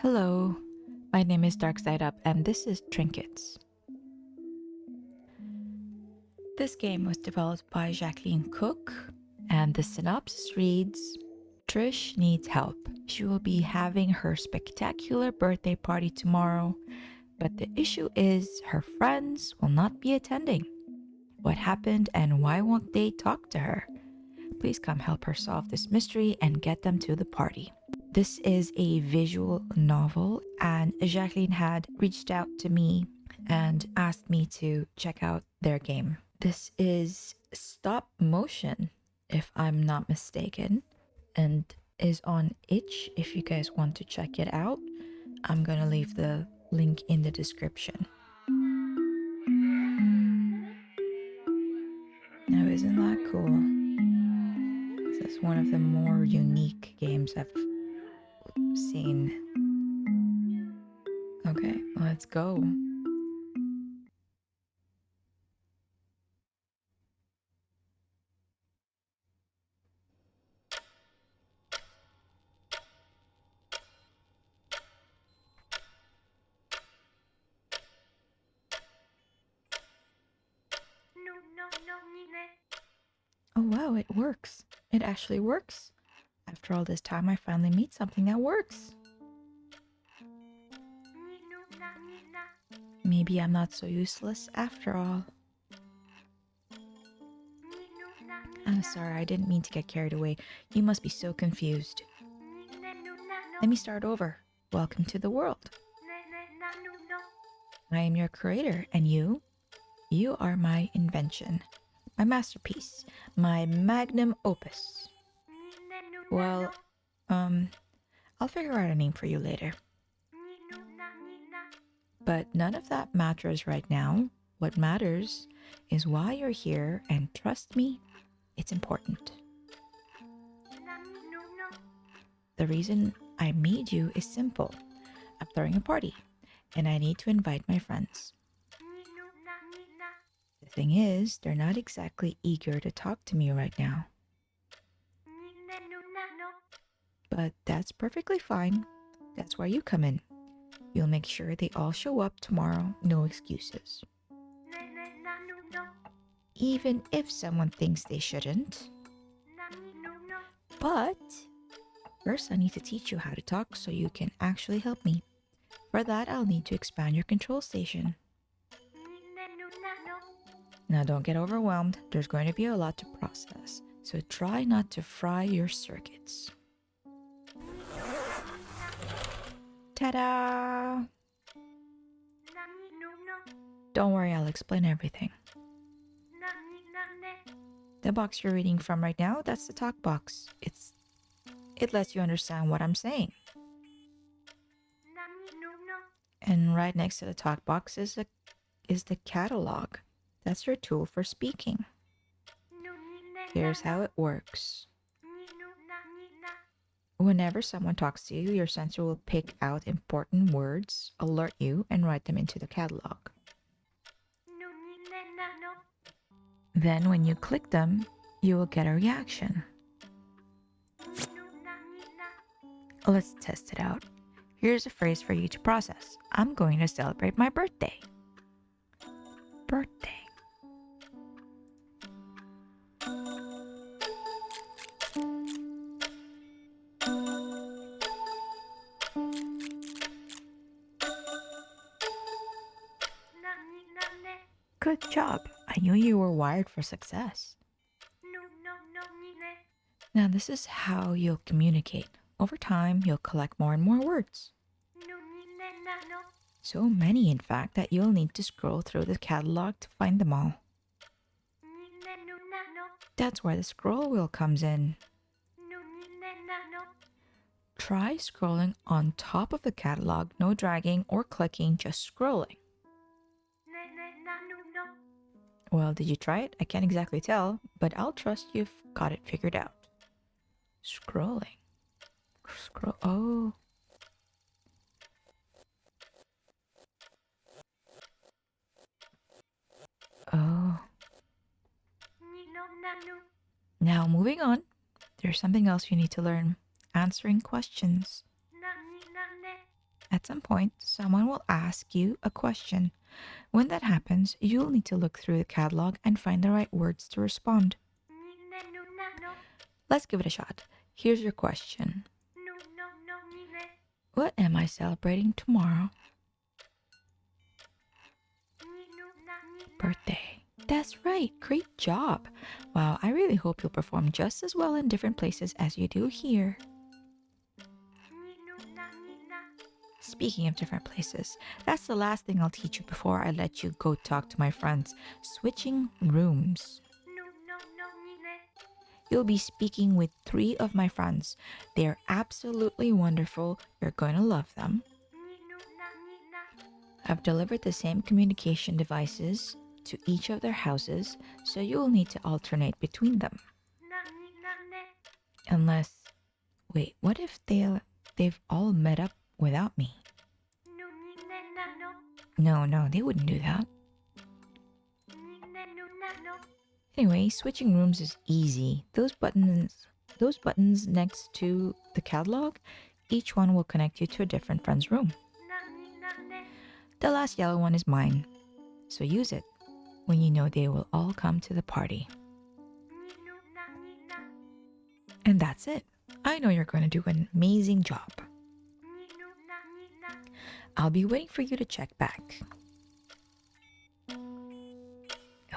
Hello, my name is Darksideup and this is Trinkets. This game was developed by Jacqueline Cook and the synopsis reads, Trish needs help. She will be having her spectacular birthday party tomorrow, but the issue is her friends will not be attending. What happened and why won't they talk to her? Please come help her solve this mystery and get them to the party. This is a visual novel, and Jacqueline had reached out to me and asked me to check out their game. This is stop motion, if I'm not mistaken, and is on itch if you guys want to check it out. I'm gonna leave the link in the description. Now, isn't that cool? This is one of the more unique games I've seen. Okay, let's go. Oh wow, it works. It actually works. After all this time, I finally meet something that works. Maybe I'm not so useless after all. I'm sorry, I didn't mean to get carried away. You must be so confused. Let me start over. Welcome to the world. I am your creator, and you? You are my invention, my masterpiece, my magnum opus. Well, I'll figure out a name for you later. But none of that matters right now. What matters is why you're here, and trust me, it's important. The reason I made you is simple. I'm throwing a party, and I need to invite my friends. The thing is, they're not exactly eager to talk to me right now. But that's perfectly fine. That's where you come in. You'll make sure they all show up tomorrow, no excuses. Even if someone thinks they shouldn't. But first, I need to teach you how to talk so you can actually help me. For that, I'll need to expand your control station. Now, don't get overwhelmed. There's going to be a lot to process, so try not to fry your circuits. Ta-da! Don't worry, I'll explain everything. The box you're reading from right now, that's the talk box. It lets you understand what I'm saying. And right next to the talk box is the catalog. That's your tool for speaking. Here's how it works. Whenever someone talks to you, your sensor will pick out important words, alert you, and write them into the catalog. Then when you click them, you will get a reaction. Let's test it out. Here's a phrase for you to process. I'm going to celebrate my birthday. Birthday. Good job. I knew you were wired for success. Now this is how you'll communicate. Over time, you'll collect more and more words. So many, in fact, that you'll need to scroll through the catalog to find them all. That's where the scroll wheel comes in. Try scrolling on top of the catalog, no dragging or clicking, just scrolling. Well, did you try it? I can't exactly tell, but I'll trust you've got it figured out. Scrolling. Scroll. Oh. Oh. Now, moving on. There's something else you need to learn. Answering questions. At some point, someone will ask you a question. When that happens, you'll need to look through the catalog and find the right words to respond. Let's give it a shot. Here's your question. What am I celebrating tomorrow? Birthday. That's right. Great job. Wow, I really hope you'll perform just as well in different places as you do here. Speaking of different places, that's the last thing I'll teach you before I let you go talk to my friends. Switching rooms. You'll be speaking with 3 of my friends. They're absolutely wonderful. You're going to love them. I've delivered the same communication devices to each of their houses, so you'll need to alternate between them. Unless, wait, what if they've all met up without me? No, they wouldn't do that. Anyway, switching rooms is easy. Those buttons next to the catalog, each one will connect you to a different friend's room. The last yellow one is mine, so use it when you know they will all come to the party. And that's it. I know you're going to do an amazing job. I'll be waiting for you to check back.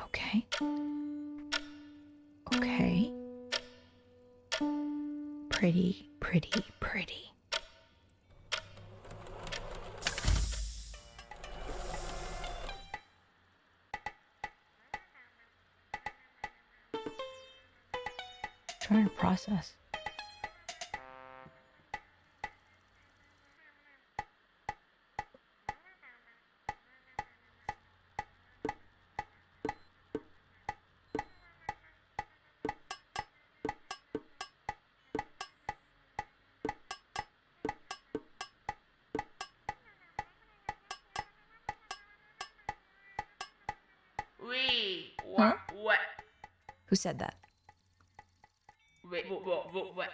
Okay. Okay. Pretty, pretty, pretty. Trying to process. Huh? What? Who said that? Wait, what?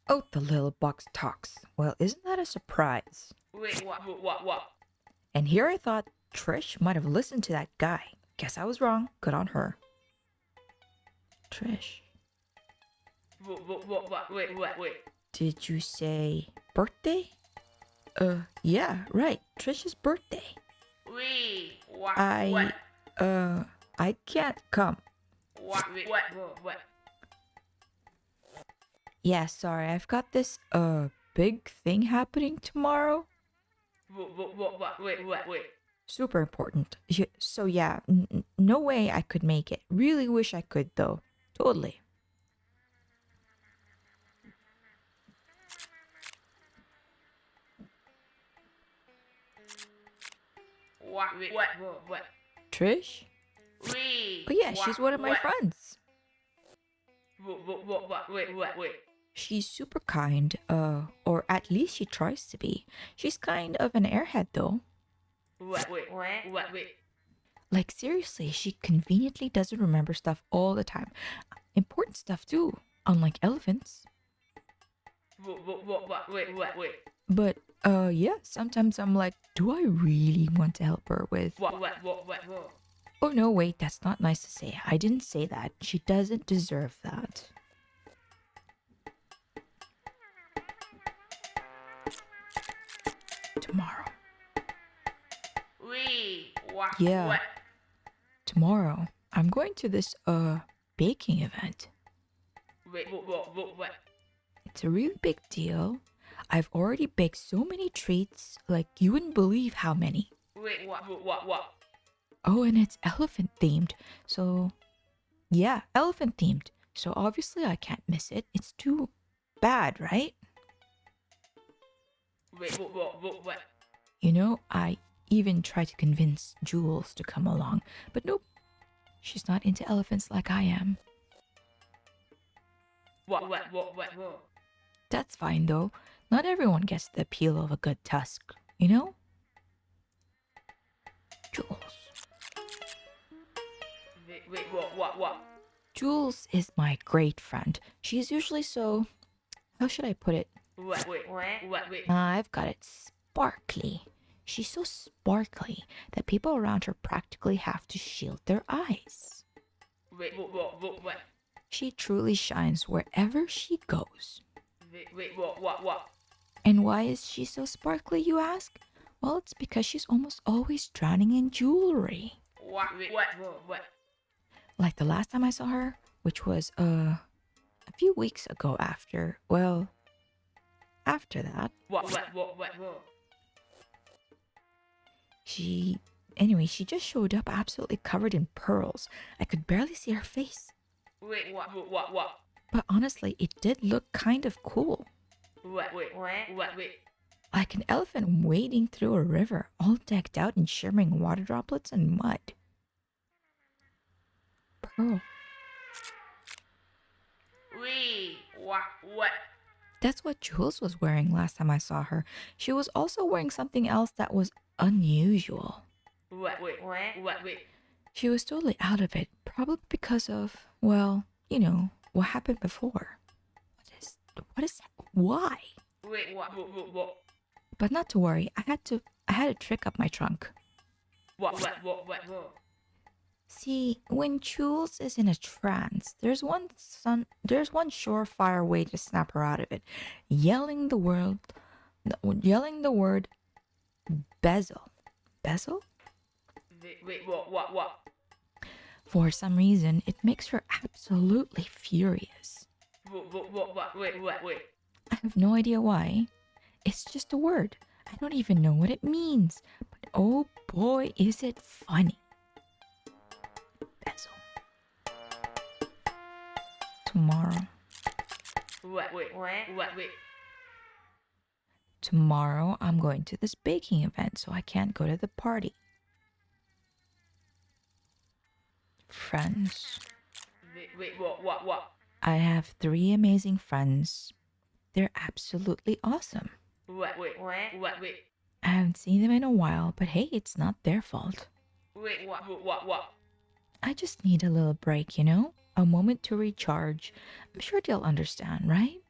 Oh, the little box talks. Well, isn't that a surprise? Wait, what? And here I thought Trish might have listened to that guy. Guess I was wrong. Good on her. Trish. Wait. Did you say birthday? Yeah, right. Trish's birthday. Wait, what? I can't come. What? Yeah, sorry. I've got this, big thing happening tomorrow. Wait. Super important. So yeah, no way I could make it. Really wish I could though. Totally. What? Trish? Wait. Oh yeah, she's one of my friends. Wait. She's super kind, or at least she tries to be. She's kind of an airhead though. Wait. Like seriously, she conveniently doesn't remember stuff all the time. Important stuff too, unlike elephants. Wait. But yeah, sometimes I'm like, do I really want to help her with... What? Oh no, wait, that's not nice to say. I didn't say that. She doesn't deserve that. Tomorrow. Wait, what? Yeah. Tomorrow, I'm going to this, baking event. Wait. It's a really big deal. I've already baked so many treats, like you wouldn't believe how many. Wait, what? Oh, and it's elephant themed. So, yeah, elephant themed. So obviously I can't miss it. It's too bad, right? Wait, what? You know, I even tried to convince Jules to come along, but nope. She's not into elephants like I am. What? That's fine though. Not everyone gets the appeal of a good tusk, you know? Jules. Wait, what? Jules is my great friend. She's usually so... How should I put it? Wait. I've got it sparkly. She's so sparkly that people around her practically have to shield their eyes. What? She truly shines wherever she goes. What? And why is she so sparkly, you ask? Well, it's because she's almost always drowning in jewelry. What? Like the last time I saw her, which was a few weeks ago after that, What? she just showed up absolutely covered in pearls. I could barely see her face. What? But honestly, it did look kind of cool. What? Like an elephant wading through a river, all decked out in shimmering water droplets and mud. Pearl. What? That's what Jules was wearing last time I saw her. She was also wearing something else that was unusual. What? She was totally out of it, probably because of, well, you know, what happened before. Why? What? But not to worry, I had to trick up my trunk. What? See, when Jules is in a trance, there's one surefire way to snap her out of it. Yelling the word bezel. Bezel? What? For some reason, it makes her absolutely furious. What? I have no idea why. It's just a word. I don't even know what it means. But oh boy, is it funny. Bezel. Tomorrow. What? Tomorrow, I'm going to this baking event, so I can't go to the party. Friends. What? I have 3 amazing friends. They're absolutely awesome. What? I haven't seen them in a while, but hey, it's not their fault. What? I just need a little break, you know? A moment to recharge. I'm sure they'll understand, right?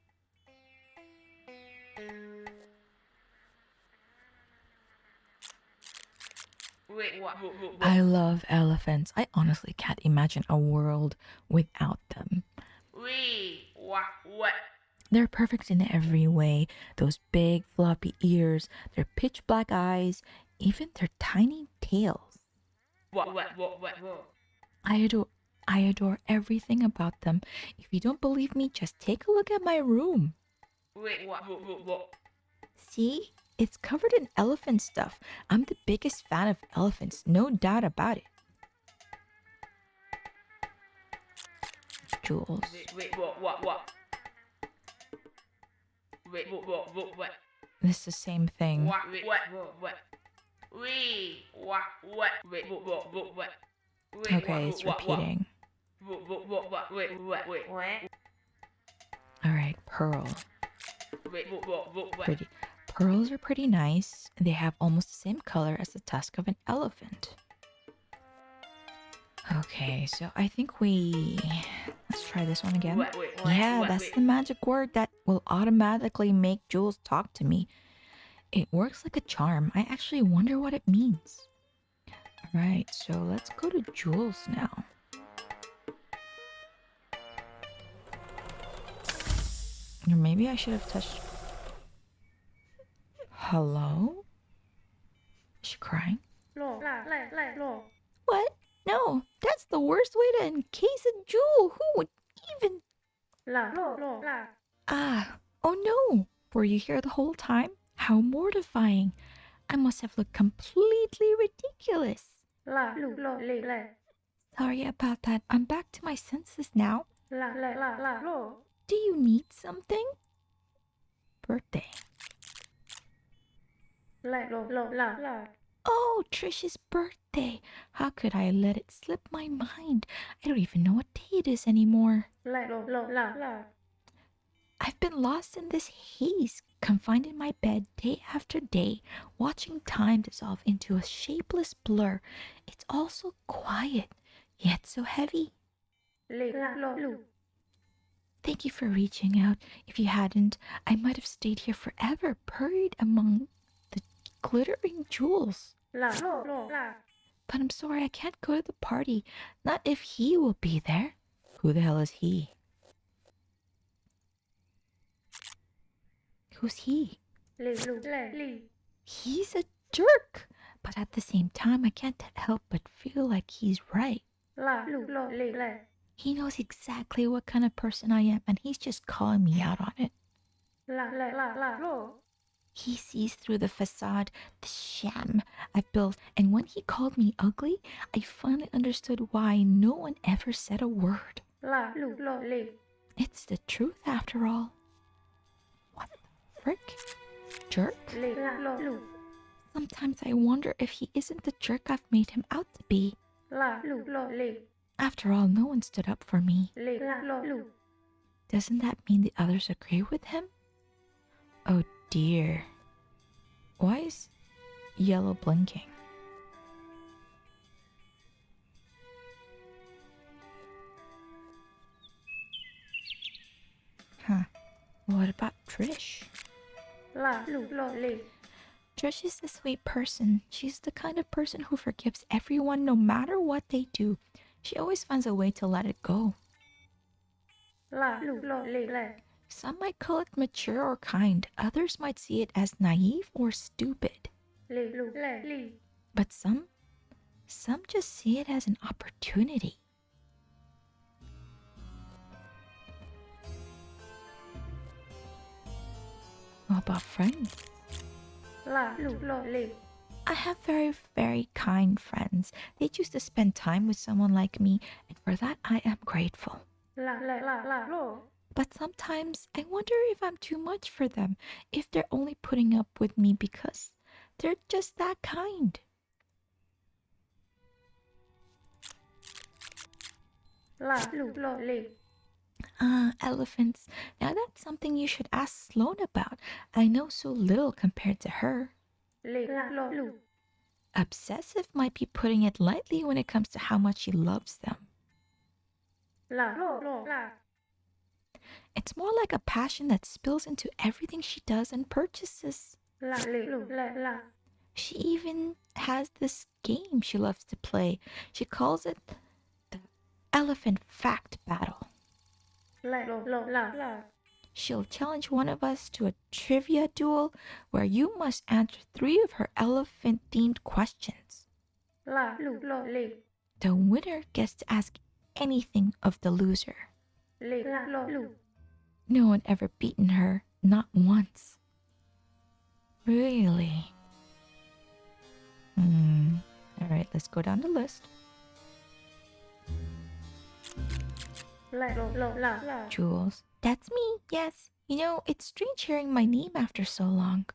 I love elephants. I honestly can't imagine a world without them. What? They're perfect in every way. Those big floppy ears, their pitch black eyes, even their tiny tails. What? I adore everything about them. If you don't believe me, just take a look at my room. What? See? It's covered in elephant stuff. I'm the biggest fan of elephants, no doubt about it. Jules. What? It's the same thing. What? Okay, it's repeating. Alright, pearl. Pretty. Pearls are pretty nice. They have almost the same color as the tusk of an elephant. Okay, so I think let's try this one again. Yeah, that's the magic word that will automatically make Jules talk to me. It works like a charm. I actually wonder what it means. Alright, so let's go to Jules now. Or maybe I should have touched... Hello? Is she crying? What? No, that's the worst way to encase a jewel. Who would even... Ah, oh no. Were you here the whole time? How mortifying. I must have looked completely ridiculous. Sorry about that. I'm back to my senses now. Do you need something? Birthday. Oh, Trish's birthday. How could I let it slip my mind? I don't even know what day it is anymore. I've been lost in this haze, confined in my bed day after day, watching time dissolve into a shapeless blur. It's all so quiet, yet so heavy. Thank you for reaching out. If you hadn't, I might have stayed here forever, buried among the glittering jewels. But I'm sorry, I can't go to the party. Not if he will be there. Who the hell is he? Who's he? He's a jerk. But at the same time, I can't help but feel like he's right. He knows exactly what kind of person I am, and he's just calling me out on it. He sees through the facade, the sham I've built, and when he called me ugly, I finally understood why no one ever said a word. It's the truth after all. What the frick? Jerk? Sometimes I wonder if he isn't the jerk I've made him out to be. After all, no one stood up for me. Doesn't that mean the others agree with him? Oh dear. Why is yellow blinking? Huh. What about Trish? Trish is a sweet person. She's the kind of person who forgives everyone no matter what they do. She always finds a way to let it go. Some might call it mature or kind. Others might see it as naive or stupid. But some just see it as an opportunity. What about friends? I have very, very kind friends. They choose to spend time with someone like me, and for that I am grateful. But sometimes I wonder if I'm too much for them, if they're only putting up with me because they're just that kind. Elephants. Now that's something you should ask Sloane about. I know so little compared to her. Obsessive might be putting it lightly when it comes to how much she loves them. It's more like a passion that spills into everything she does and purchases. She even has this game she loves to play. She calls it the Elephant Fact Battle. She'll challenge one of us to a trivia duel where you must answer 3 of her elephant-themed questions. The winner gets to ask anything of the loser. No one ever beaten her, not once. Really? Alright, let's go down the list. Jules. That's me, yes. You know, it's strange hearing my name after so long.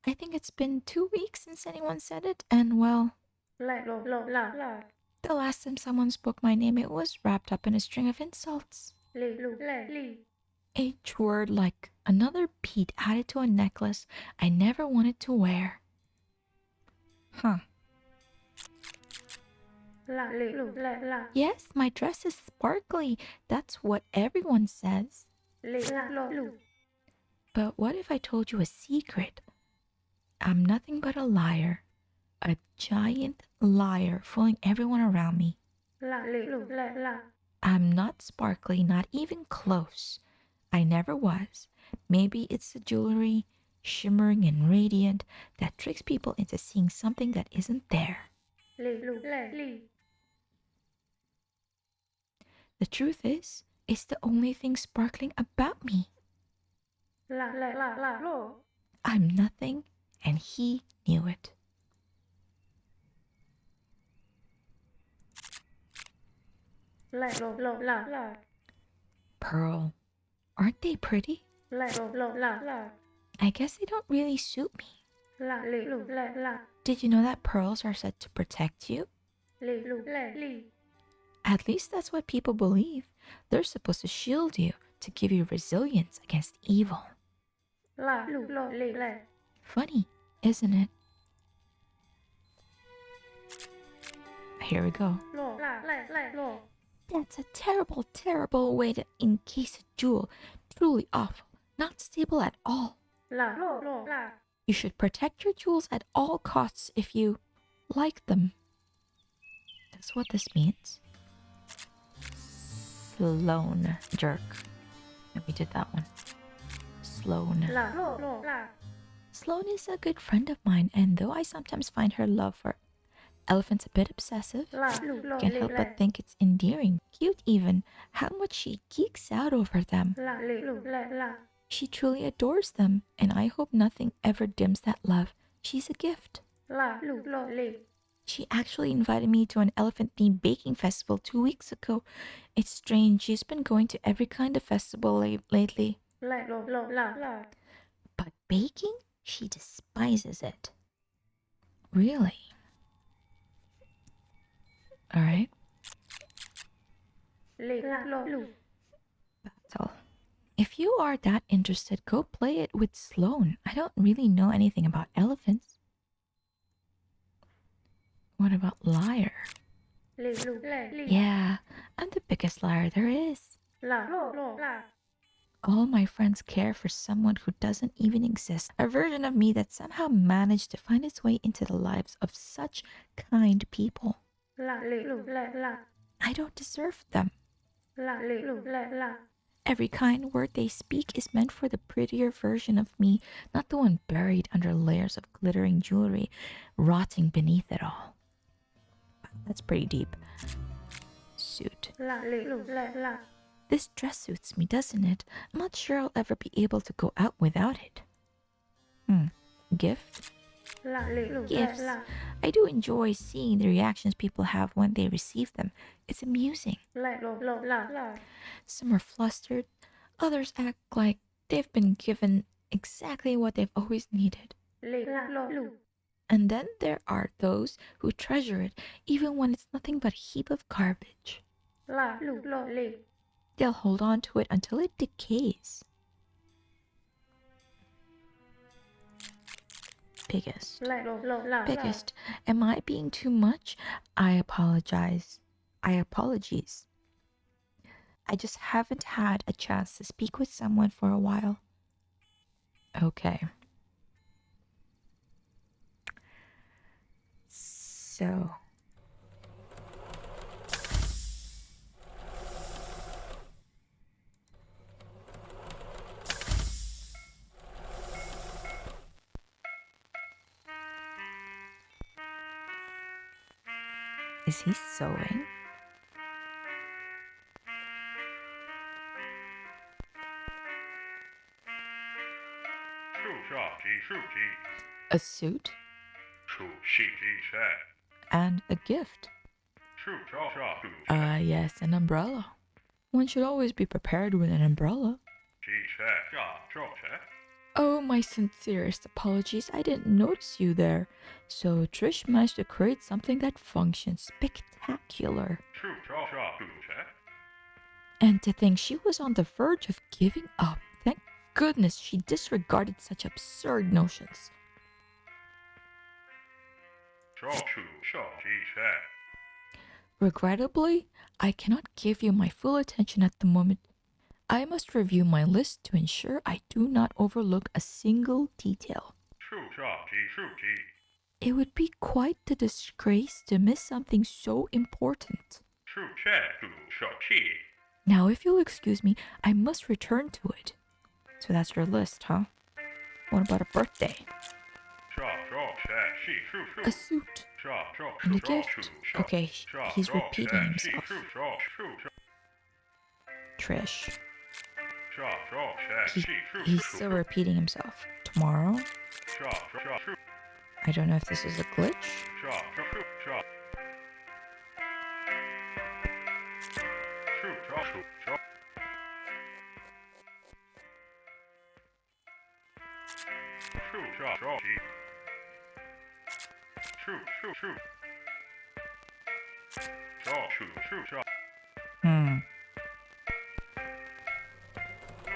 I think it's been 2 weeks since anyone said it, and well, the last time someone spoke my name, it was wrapped up in a string of insults. Each word like another bead added to a necklace I never wanted to wear. Huh. Yes, my dress is sparkly. That's what everyone says. But what if I told you a secret? I'm nothing but a liar. A giant liar fooling everyone around me. I'm not sparkly, not even close. I never was. Maybe it's the jewelry, shimmering and radiant, that tricks people into seeing something that isn't there. The truth is, it's the only thing sparkling about me. I'm nothing, and he knew it. Pearl, aren't they pretty? I guess they don't really suit me. Did you know that pearls are said to protect you? At least that's what people believe. They're supposed to shield you, to give you resilience against evil. Funny, isn't it? Here we go. That's a terrible, terrible way to encase a jewel. Truly awful. Not stable at all. You should protect your jewels at all costs if you like them. That's what this means. Sloan. Jerk. And we did that one. Sloan. Sloan is a good friend of mine, and though I sometimes find her love for elephants a bit obsessive, can't help but think it's endearing, cute even, how much she geeks out over them. She truly adores them, and I hope nothing ever dims that love. She's a gift. She actually invited me to an elephant-themed baking festival 2 weeks ago. It's strange, she's been going to every kind of festival lately. But baking? She despises it. Really? Alright. Battle. If you are that interested, go play it with Sloan. I don't really know anything about elephants. What about liar? Yeah, I'm the biggest liar there is. All my friends care for someone who doesn't even exist. A version of me that somehow managed to find its way into the lives of such kind people. I don't deserve them. Every kind word they speak is meant for the prettier version of me, not the one buried under layers of glittering jewelry, rotting beneath it all. That's pretty deep. Suit. This dress suits me, doesn't it? I'm not sure I'll ever be able to go out without it. Gift? Gifts. I do enjoy seeing the reactions people have when they receive them. It's amusing. Some are flustered, others act like they've been given exactly what they've always needed. And then there are those who treasure it even when it's nothing but a heap of garbage. They'll hold on to it until it decays. Biggest. Biggest. Am I being too much? I apologize. Apologies. I just haven't had a chance to speak with someone for a while. Okay. So. Is he sewing? A suit? And a gift? Yes, an umbrella. One should always be prepared with an umbrella. Oh, my sincerest apologies. I didn't notice you there. So Trish managed to create something that functions spectacular. And to think she was on the verge of giving up. Thank goodness she disregarded such absurd notions. Regrettably, I cannot give you my full attention at the moment. I must review my list to ensure I do not overlook a single detail. It would be quite the disgrace to miss something so important. Now, if you'll excuse me, I must return to it. So that's your list, huh? What about a birthday? A suit. And a gift. Okay, he's repeating himself. Trish. He's still repeating himself. Tomorrow? I don't know if this is a glitch.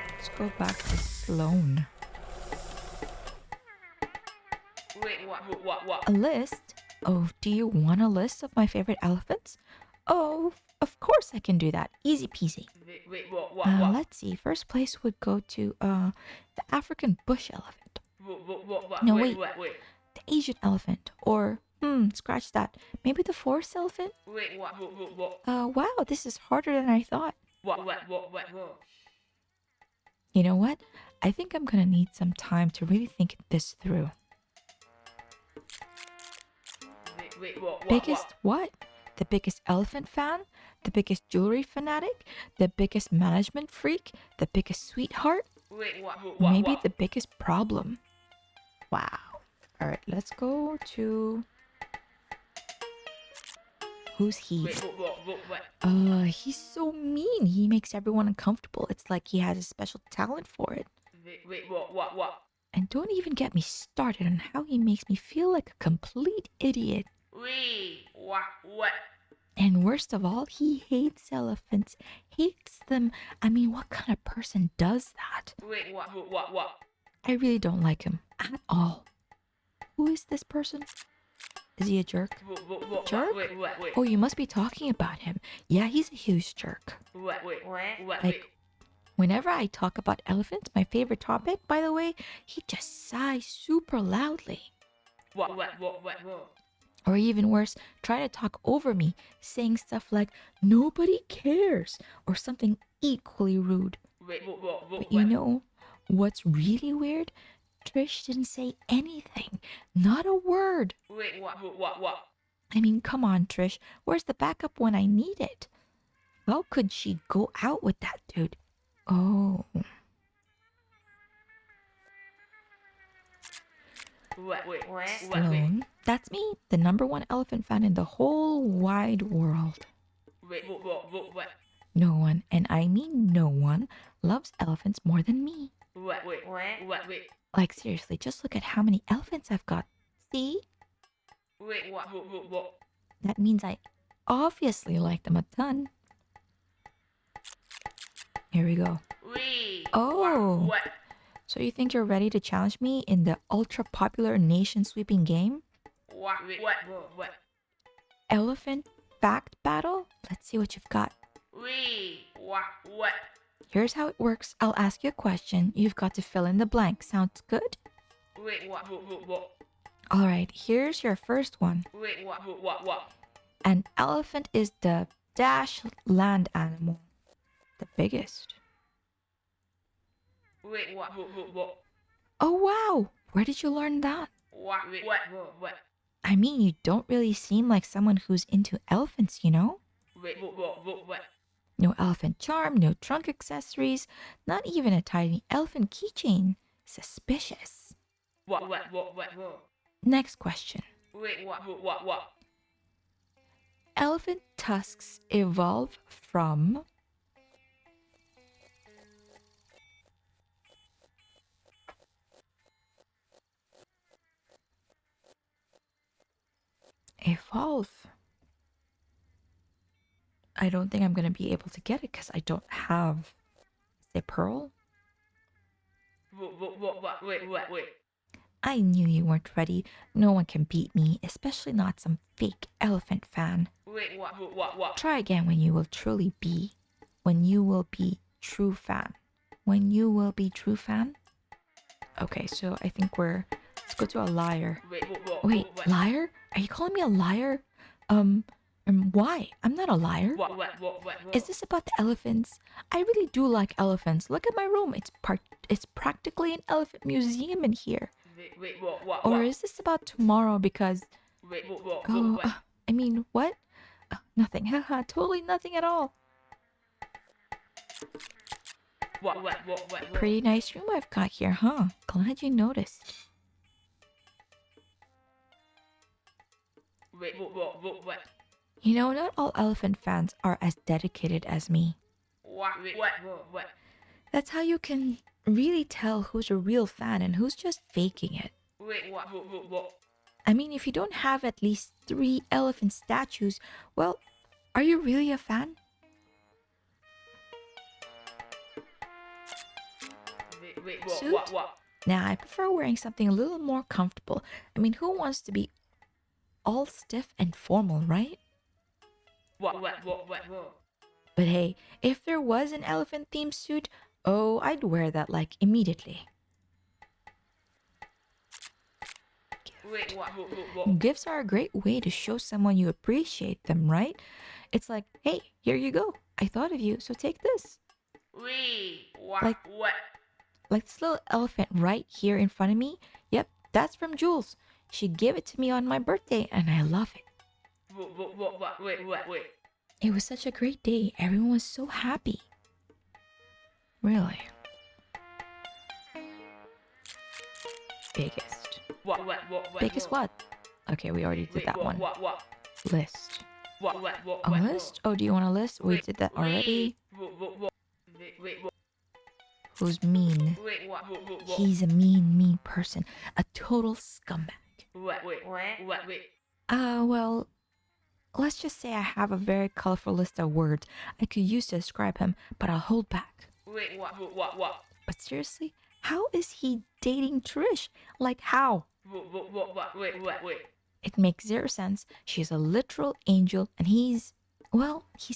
Let's go back to Sloan. Wait, what? A list? Oh, do you want a list of my favorite elephants? Oh, of course I can do that. Easy peasy. Wait, what? Let's see. First place would go to the African bush elephant. No, Wait. wait. The Asian elephant. Or, scratch that. Maybe the forest elephant? Wait. What? Wow, this is harder than I thought. What? You know what? I think I'm gonna need some time to really think this through. Wait. What? Biggest what? The biggest elephant fan? The biggest jewelry fanatic? The biggest management freak? The biggest sweetheart? Wait. What? Maybe the biggest problem. Wow. All right, let's go to... Who's he? What? He's so mean. He makes everyone uncomfortable. It's like he has a special talent for it. Wait. What? And don't even get me started on how he makes me feel like a complete idiot. Wait. What? And worst of all, he hates elephants. Hates them. I mean, what kind of person does that? Wait. What? I really don't like him at all. Who is this person? Is he a jerk? Jerk? Wait. Oh, you must be talking about him. Yeah, he's a huge jerk. What? Like, whenever I talk about elephants, my favorite topic, by the way, he just sighs super loudly. What? Or even worse, trying to talk over me, saying stuff like, nobody cares, or something equally rude. But you know what's really weird? Trish didn't say anything. Not a word. Wait. What? I mean, come on, Trish. Where's the backup when I need it? How could she go out with that dude? Oh. What? Sloan, that's me, the #1 elephant fan in the whole wide world. Wait. What? No one, and I mean no one, loves elephants more than me. What? Like, seriously, just look at how many elephants I've got. See? Wait. What? That means I obviously like them a ton. Here we go. Wait. Oh. What? So you think you're ready to challenge me in the ultra-popular nation-sweeping game? What? Elephant fact battle? Let's see what you've got. Wait. What? Here's how it works. I'll ask you a question. You've got to fill in the blank. Sounds good? Wait. What? All right, here's your first one. Wait. What? An elephant is the dash land animal. The biggest. Wait. What? Oh, wow. Where did you learn that? What? I mean, you don't really seem like someone who's into elephants, you know? Wait. What? No elephant charm, no trunk accessories, not even a tiny elephant keychain. Suspicious. What? Next question. Wait. What? Elephant tusks evolve from... Evolve. I don't think I'm going to be able to get it because I don't have the pearl. Wait. I knew you weren't ready. No one can beat me, especially not some fake elephant fan. Wait. What? Try again when you will truly be. When you will be true fan. When you will be true fan? Okay, so I think let's go to a liar. Wait, liar? Are you calling me a liar? Why? I'm not a liar. What? Is this about the elephants? I really do like elephants. Look at my room. It's practically an elephant museum in here. Wait. What? Or is this about tomorrow because... Wait. Oh, I mean, what? Nothing. Haha, totally nothing at all. What? Pretty nice room I've got here, huh? Glad you noticed. Wait. What? You know, not all elephant fans are as dedicated as me. What? That's how you can really tell who's a real fan and who's just faking it. Wait. What? I mean, if you don't have at least 3 elephant statues, well, are you really a fan? Wait. Suit? What? Nah, I prefer wearing something a little more comfortable. I mean, who wants to be all stiff and formal, right? What? But hey, if there was an elephant themed suit, oh, I'd wear that like immediately. What? Gifts are a great way to show someone you appreciate them, right? It's like, hey, here you go. I thought of you, so take this. Like- What? Like this little elephant right here in front of me. Yep, that's from Jules. She gave it to me on my birthday, and I love it. Wait. It was such a great day. Everyone was so happy. Really. Biggest. What? Biggest what? Okay, we already did that one. What? List. What? A list? Oh, do you want a list? We did that already. Wait. Who's mean? What? He's a mean person. A total scumbag. What? Well, let's just say I have a very colorful list of words I could use to describe him, but I'll hold back. What? But seriously, how is he dating Trish? Like how? Wait. It makes zero sense. She's a literal angel and he's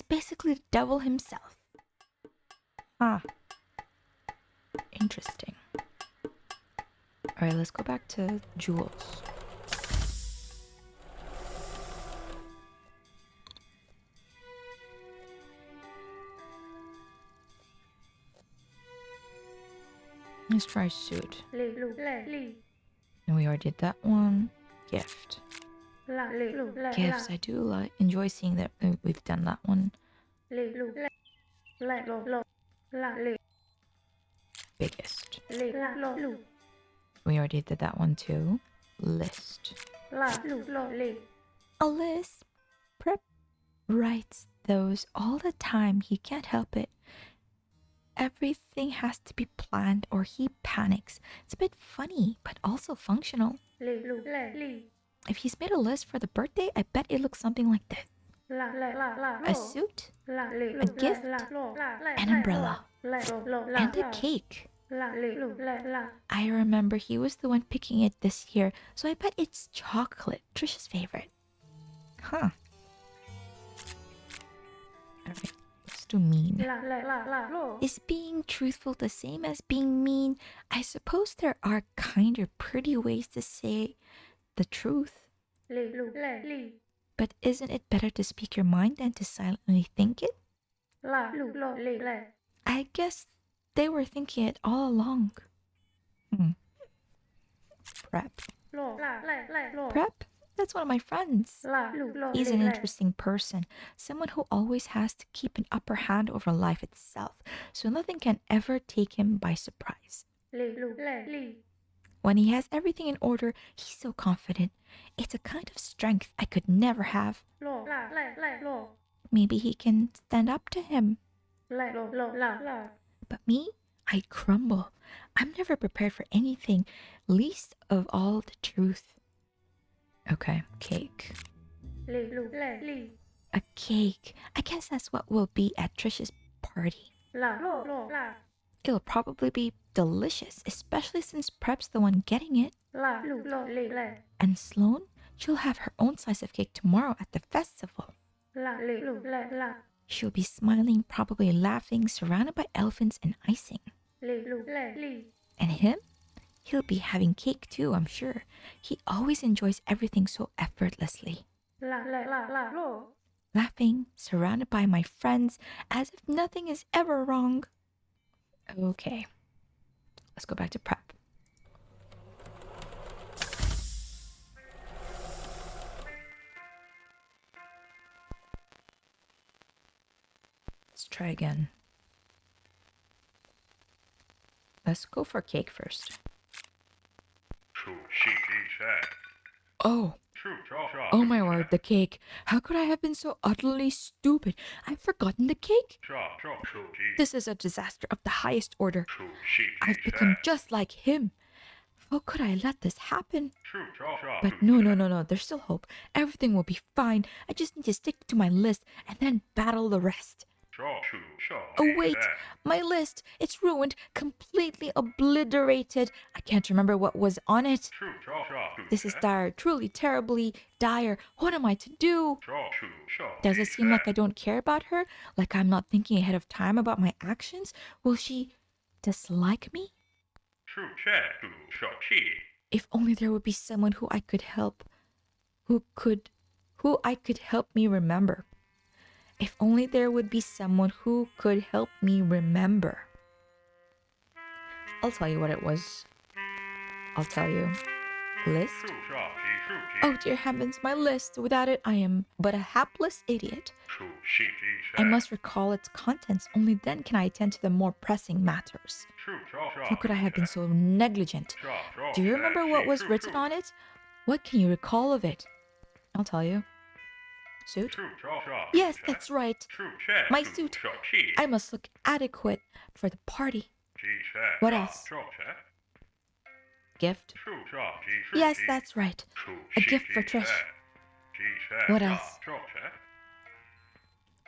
basically the devil himself. Huh. Interesting. Alright, let's go back to Jules. Let's try suit. And we already did that one. Gift. Gifts, I do enjoy seeing that we've done that one. Biggest. We already did that one too. List. A list. Prep writes those all the time. He can't help it. Everything has to be planned or he panics. It's a bit funny, but also functional. If he's made a list for the birthday, I bet it looks something like this. A suit, a gift, an umbrella, and a cake. I remember he was the one picking it this year, so I bet it's chocolate, Trisha's favorite. Huh. Alright, let's do mean. Is being truthful the same as being mean? I suppose there are kinder pretty ways to say the truth. But isn't it better to speak your mind than to silently think it? I guess they were thinking it all along. Prep. Prep? That's one of my friends. He's an interesting person, someone who always has to keep an upper hand over life itself, so nothing can ever take him by surprise. When he has everything in order, he's so confident. It's a kind of strength I could never have. Maybe he can stand up to him. But me, I crumble. I'm never prepared for anything, least of all the truth. Okay, cake. A cake. I guess that's what will be at Trish's party. It'll probably be delicious, especially since Prep's the one getting it. And Sloane, she'll have her own slice of cake tomorrow at the festival. She'll be smiling, probably laughing, surrounded by elephants and icing. And him? He'll be having cake too, I'm sure. He always enjoys everything so effortlessly. Laughing, surrounded by my friends, as if nothing is ever wrong. Okay, let's go back to prep. Let's try again. Let's go for cake first. Oh. Oh my word, the cake. How could I have been so utterly stupid? I've forgotten the cake. This is a disaster of the highest order. I've become just like him. How could I let this happen? But no, there's still hope. Everything will be fine. I just need to stick to my list and then battle the rest. Oh wait, my list. It's ruined, completely obliterated. I can't remember what was on it. This is dire, truly terribly dire. What am I to do? Does it seem like I don't care about her? Like I'm not thinking ahead of time about my actions? Will she dislike me? If only there would be someone who I could help, who I could help me remember. If only there would be someone who could help me remember. I'll tell you what it was. I'll tell you. List? Oh dear heavens, my list. Without it, I am but a hapless idiot. I must recall its contents, only then can I attend to the more pressing matters. How could I have been so negligent? Do you remember what was written on it? What can you recall of it? I'll tell you. Suit? Yes, that's right. My suit. I must look adequate for the party. What else? Gift? Yes, that's right. A gift for Trish. What else?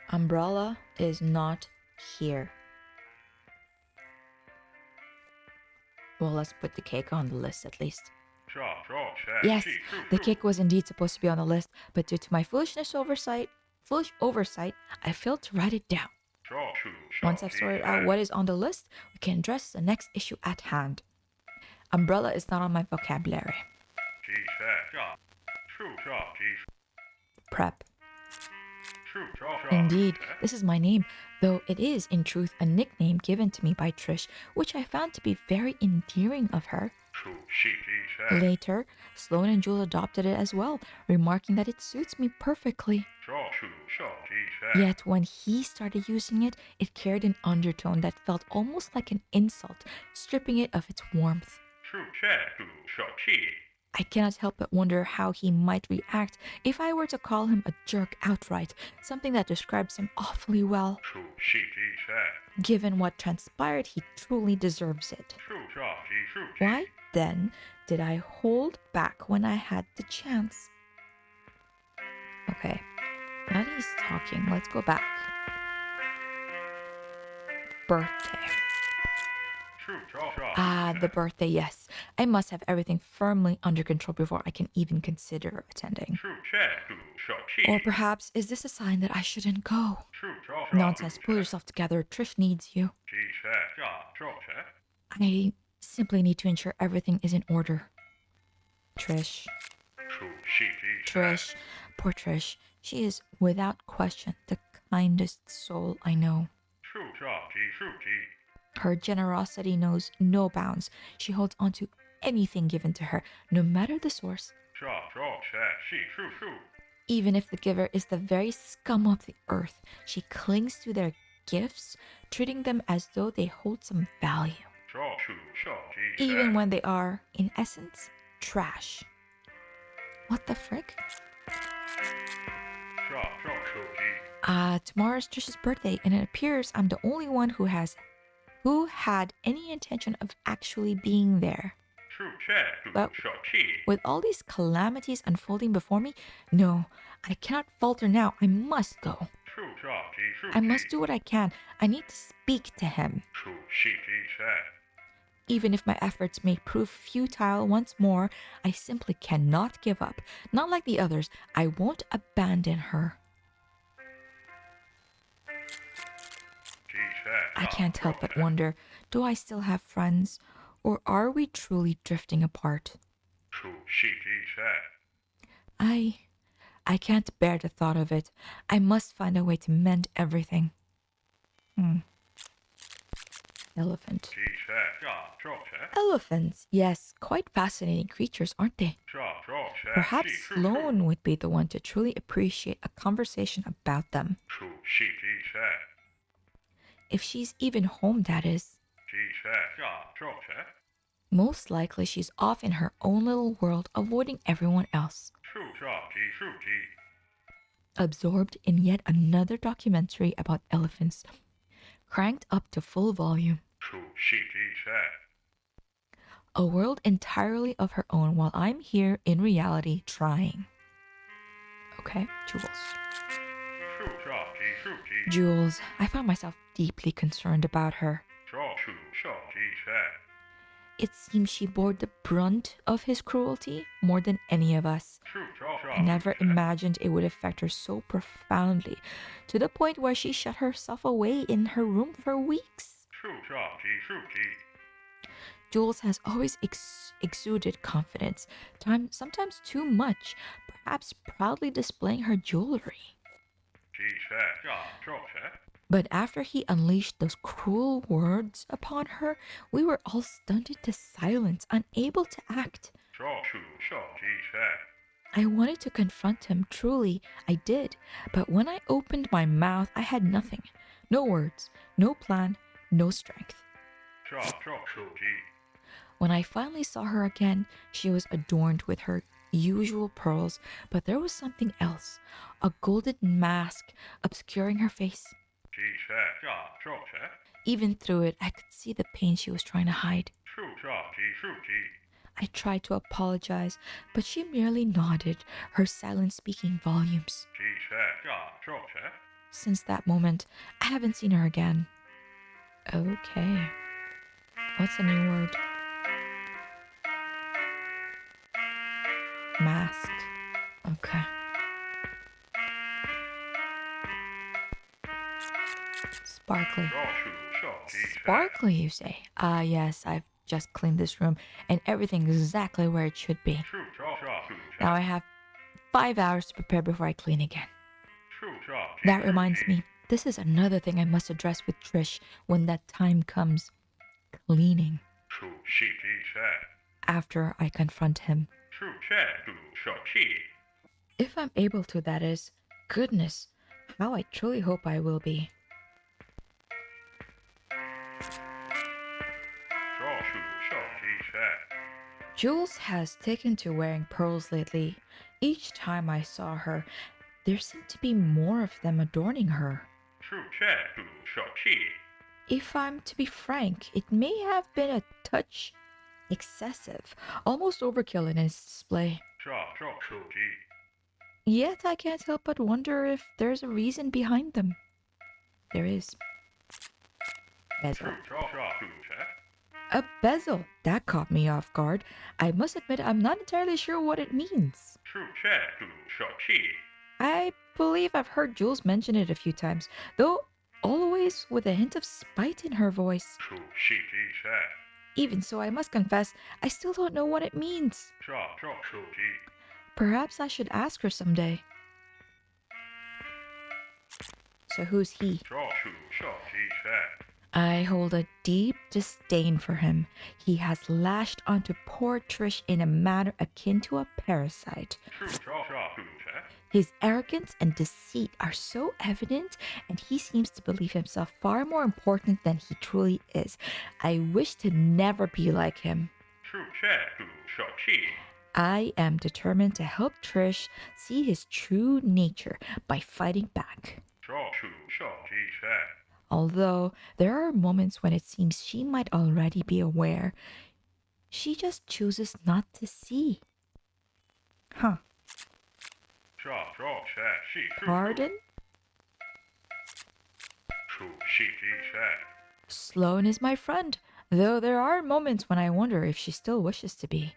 Umbrella is not here. Well, let's put the cake on the list at least. Yes, the cake was indeed supposed to be on the list, but due to my foolish oversight, I failed to write it down. Once I've sorted out what is on the list, we can address the next issue at hand. Umbrella is not on my vocabulary. Prep. Indeed, this is my name, though it is in truth a nickname given to me by Trish, which I found to be very endearing of her. Later, Sloane and Jules adopted it as well, remarking that it suits me perfectly. Yet when he started using it, it carried an undertone that felt almost like an insult, stripping it of its warmth. I cannot help but wonder how he might react if I were to call him a jerk outright, something that describes him awfully well. Given what transpired, he truly deserves it. Why, then, did I hold back when I had the chance? Okay, now that he's talking, let's go back. Birthday. The birthday, yes. I must have everything firmly under control before I can even consider attending. Or perhaps, is this a sign that I shouldn't go? Nonsense, pull yourself together. Trish needs you. I simply need to ensure everything is in order. Trish. Poor Trish. She is, without question, the kindest soul I know. Her generosity knows no bounds. She holds on to anything given to her, no matter the source. Even if the giver is the very scum of the earth, she clings to their gifts, treating them as though they hold some value. Even when they are, in essence, trash. What the frick? Tomorrow's Trish's birthday, and it appears I'm the only one who had any intention of actually being there. But with all these calamities unfolding before me, no, I cannot falter now. I must go. I must do what I can. I need to speak to him. Even if my efforts may prove futile once more, I simply cannot give up. Not like the others. I won't abandon her. I can't help but wonder, do I still have friends, or are we truly drifting apart? I can't bear the thought of it. I must find a way to mend everything. Elephant. Elephants, yes, quite fascinating creatures, aren't they? Perhaps Sloane would be the one to truly appreciate a conversation about them. If she's even home, that is. Most likely she's off in her own little world, avoiding everyone else. Absorbed in yet another documentary about elephants, cranked up to full volume. A world entirely of her own while I'm here in reality trying. Okay, Jules. Jules, I found myself deeply concerned about her. It seems she bore the brunt of his cruelty more than any of us. I never imagined it would affect her so profoundly, to the point where she shut herself away in her room for weeks. Jules has always exuded confidence, sometimes too much, perhaps proudly displaying her jewelry. But after he unleashed those cruel words upon her, we were all stunned into silence, unable to act. I wanted to confront him, truly, I did, but when I opened my mouth, I had nothing. No words, no plan, no strength. When I finally saw her again, she was adorned with her usual pearls, but there was something else, a golden mask obscuring her face. Even through it, I could see the pain she was trying to hide. I tried to apologize, but she merely nodded, her silence speaking volumes. Since that moment, I haven't seen her again. Okay. What's a new word? Masked. Okay. Sparkly. Sparkly, you say? Ah, yes, I've just cleaned this room and everything exactly where it should be. Now I have 5 hours to prepare before I clean again. That reminds me, this is another thing I must address with Trish when that time comes. Cleaning. After I confront him. If I'm able to, that is. Goodness, how I truly hope I will be. Jules has taken to wearing pearls lately. Each time I saw her, there seemed to be more of them adorning her. If I'm to be frank, it may have been a touch excessive, almost overkill in its display. Yet I can't help but wonder if there's a reason behind them. There is. Bezel. A bezel. That caught me off guard. I must admit I'm not entirely sure what it means. I believe I've heard Jules mention it a few times, though always with a hint of spite in her voice. Even so, I must confess, I still don't know what it means. Perhaps I should ask her someday. So who's he? I hold a deep disdain for him. He has lashed onto poor Trish in a manner akin to a parasite. His arrogance and deceit are so evident, and he seems to believe himself far more important than he truly is. I wish to never be like him. I am determined to help Trish see his true nature by fighting back. Although there are moments when it seems she might already be aware, she just chooses not to see. Huh. Pardon? Sloane is my friend, though there are moments when I wonder if she still wishes to be.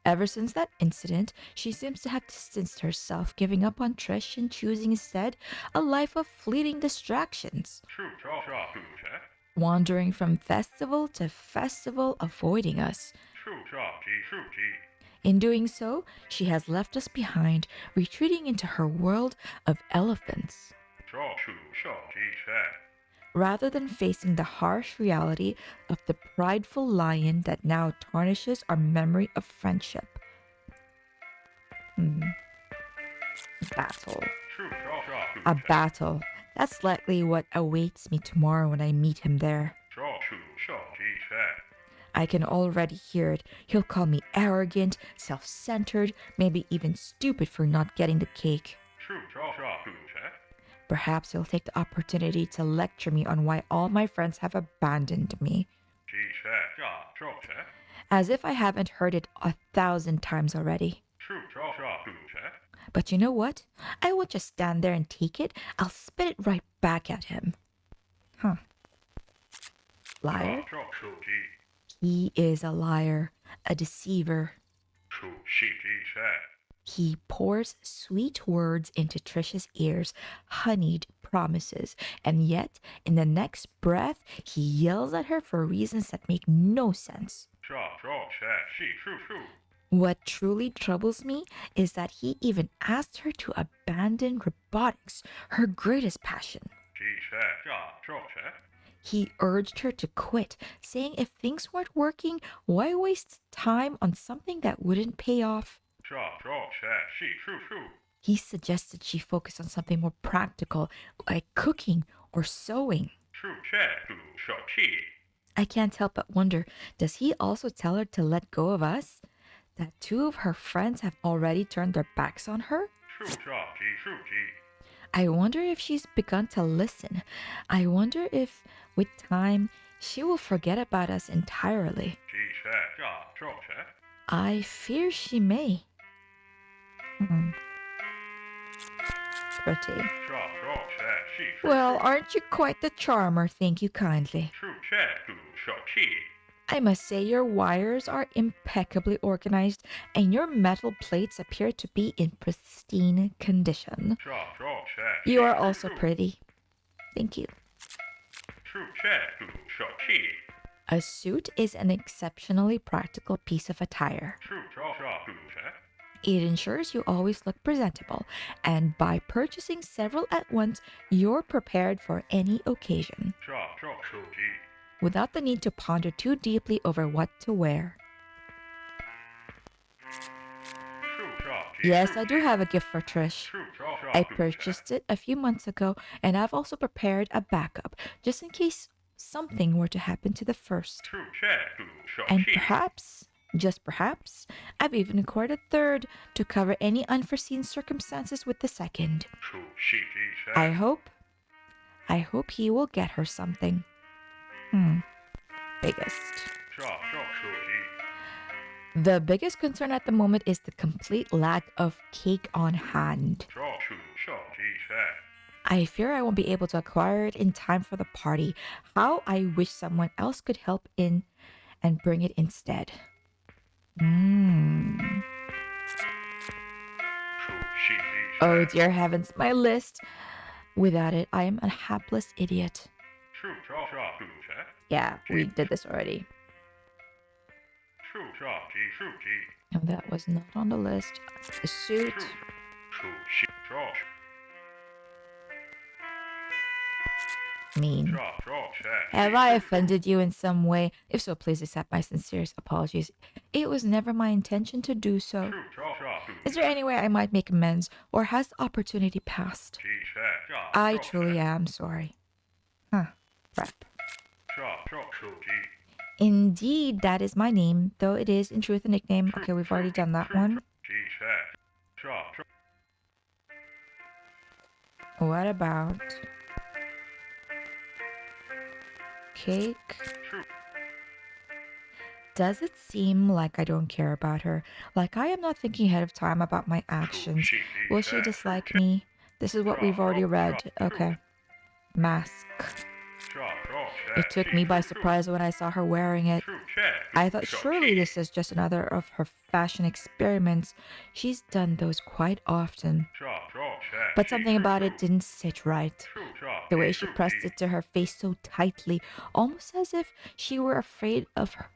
Ever since that incident, she seems to have distanced herself, giving up on Trish and choosing instead a life of fleeting distractions. Wandering from festival to festival, avoiding us. In doing so, she has left us behind, retreating into her world of elephants. Rather than facing the harsh reality of the prideful lion that now tarnishes our memory of friendship. Battle. A battle. That's likely what awaits me tomorrow when I meet him there. I can already hear it. He'll call me arrogant, self-centered, maybe even stupid for not getting the cake. Perhaps he'll take the opportunity to lecture me on why all my friends have abandoned me. As if I haven't heard it 1,000 times already. But you know what? I won't just stand there and take it. I'll spit it right back at him. Huh. Liar? He is a liar, a deceiver. He pours sweet words into Trish's ears, honeyed promises, and yet, in the next breath, he yells at her for reasons that make no sense. What truly troubles me is that he even asked her to abandon robotics, her greatest passion. He urged her to quit, saying if things weren't working, why waste time on something that wouldn't pay off? He suggested she focus on something more practical, like cooking or sewing. I can't help but wonder, does he also tell her to let go of us? That two of her friends have already turned their backs on her? I wonder if she's begun to listen. I wonder if, with time, she will forget about us entirely. I fear she may. Pretty. Well, aren't you quite the charmer? Thank you kindly. I must say your wires are impeccably organized and your metal plates appear to be in pristine condition. You are also pretty. Thank you. A suit is an exceptionally practical piece of attire. It ensures you always look presentable, and by purchasing several at once, you're prepared for any occasion, without the need to ponder too deeply over what to wear. Yes, I do have a gift for Trish. I purchased it a few months ago, and I've also prepared a backup, just in case something were to happen to the first. And perhaps, just perhaps, I've even acquired a third to cover any unforeseen circumstances with the second. I hope he will get her something. Biggest. The biggest concern at the moment is the complete lack of cake on hand. I fear I won't be able to acquire it in time for the party. How I wish someone else could help in and bring it instead. Oh dear heavens, my list. Without it, I am a hapless idiot. Yeah, we did this already. No, that was not on the list. The suit. Mean. Have I offended you in some way? If so, please accept my sincerest apologies. It was never my intention to do so. Is there any way I might make amends, or has the opportunity passed? I truly am sorry. Rep. Indeed, that is my name, though it is in truth a nickname. Okay, we've already done that one. What about cake? Does it seem like I don't care about her? Like I am not thinking ahead of time about my actions? Will she dislike me? This is what we've already read. Okay. Mask. It took me by surprise when I saw her wearing it. I thought surely this is just another of her fashion experiments. She's done those quite often. But something about it didn't sit right. The way she pressed it to her face so tightly, almost as if she were afraid of her,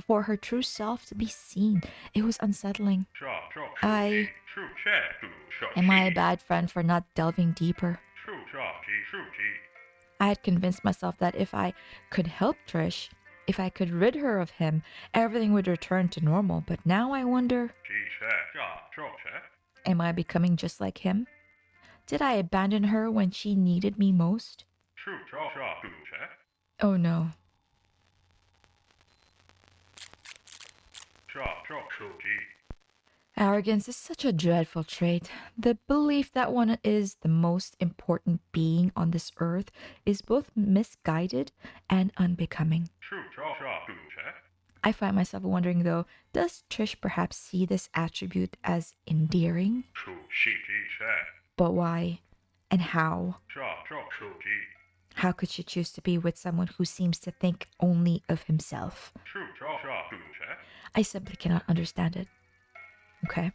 for her true self to be seen. It was unsettling. Am I a bad friend for not delving deeper? I had convinced myself that if I could help Trish, if I could rid her of him, everything would return to normal. But now I wonder, am I becoming just like him? Did I abandon her when she needed me most? Oh no. Arrogance is such a dreadful trait. The belief that one is the most important being on this earth is both misguided and unbecoming. I find myself wondering though, does Trish perhaps see this attribute as endearing? But why? And how? How could she choose to be with someone who seems to think only of himself? I simply cannot understand it. Okay.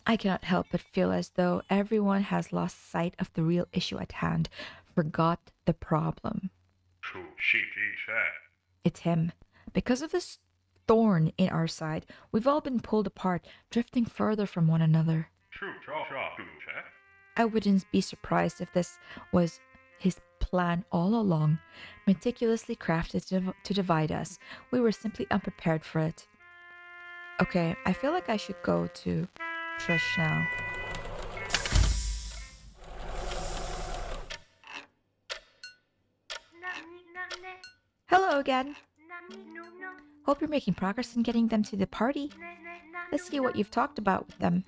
I cannot help but feel as though everyone has lost sight of the real issue at hand, forgot the problem. It's him. Because of this thorn in our side, we've all been pulled apart, drifting further from one another. I wouldn't be surprised if this was his plan all along, meticulously crafted to divide us. We were simply unprepared for it. Okay, I feel like I should go to Trish now. Hello again. Hope you're making progress in getting them to the party. Let's see what you've talked about with them.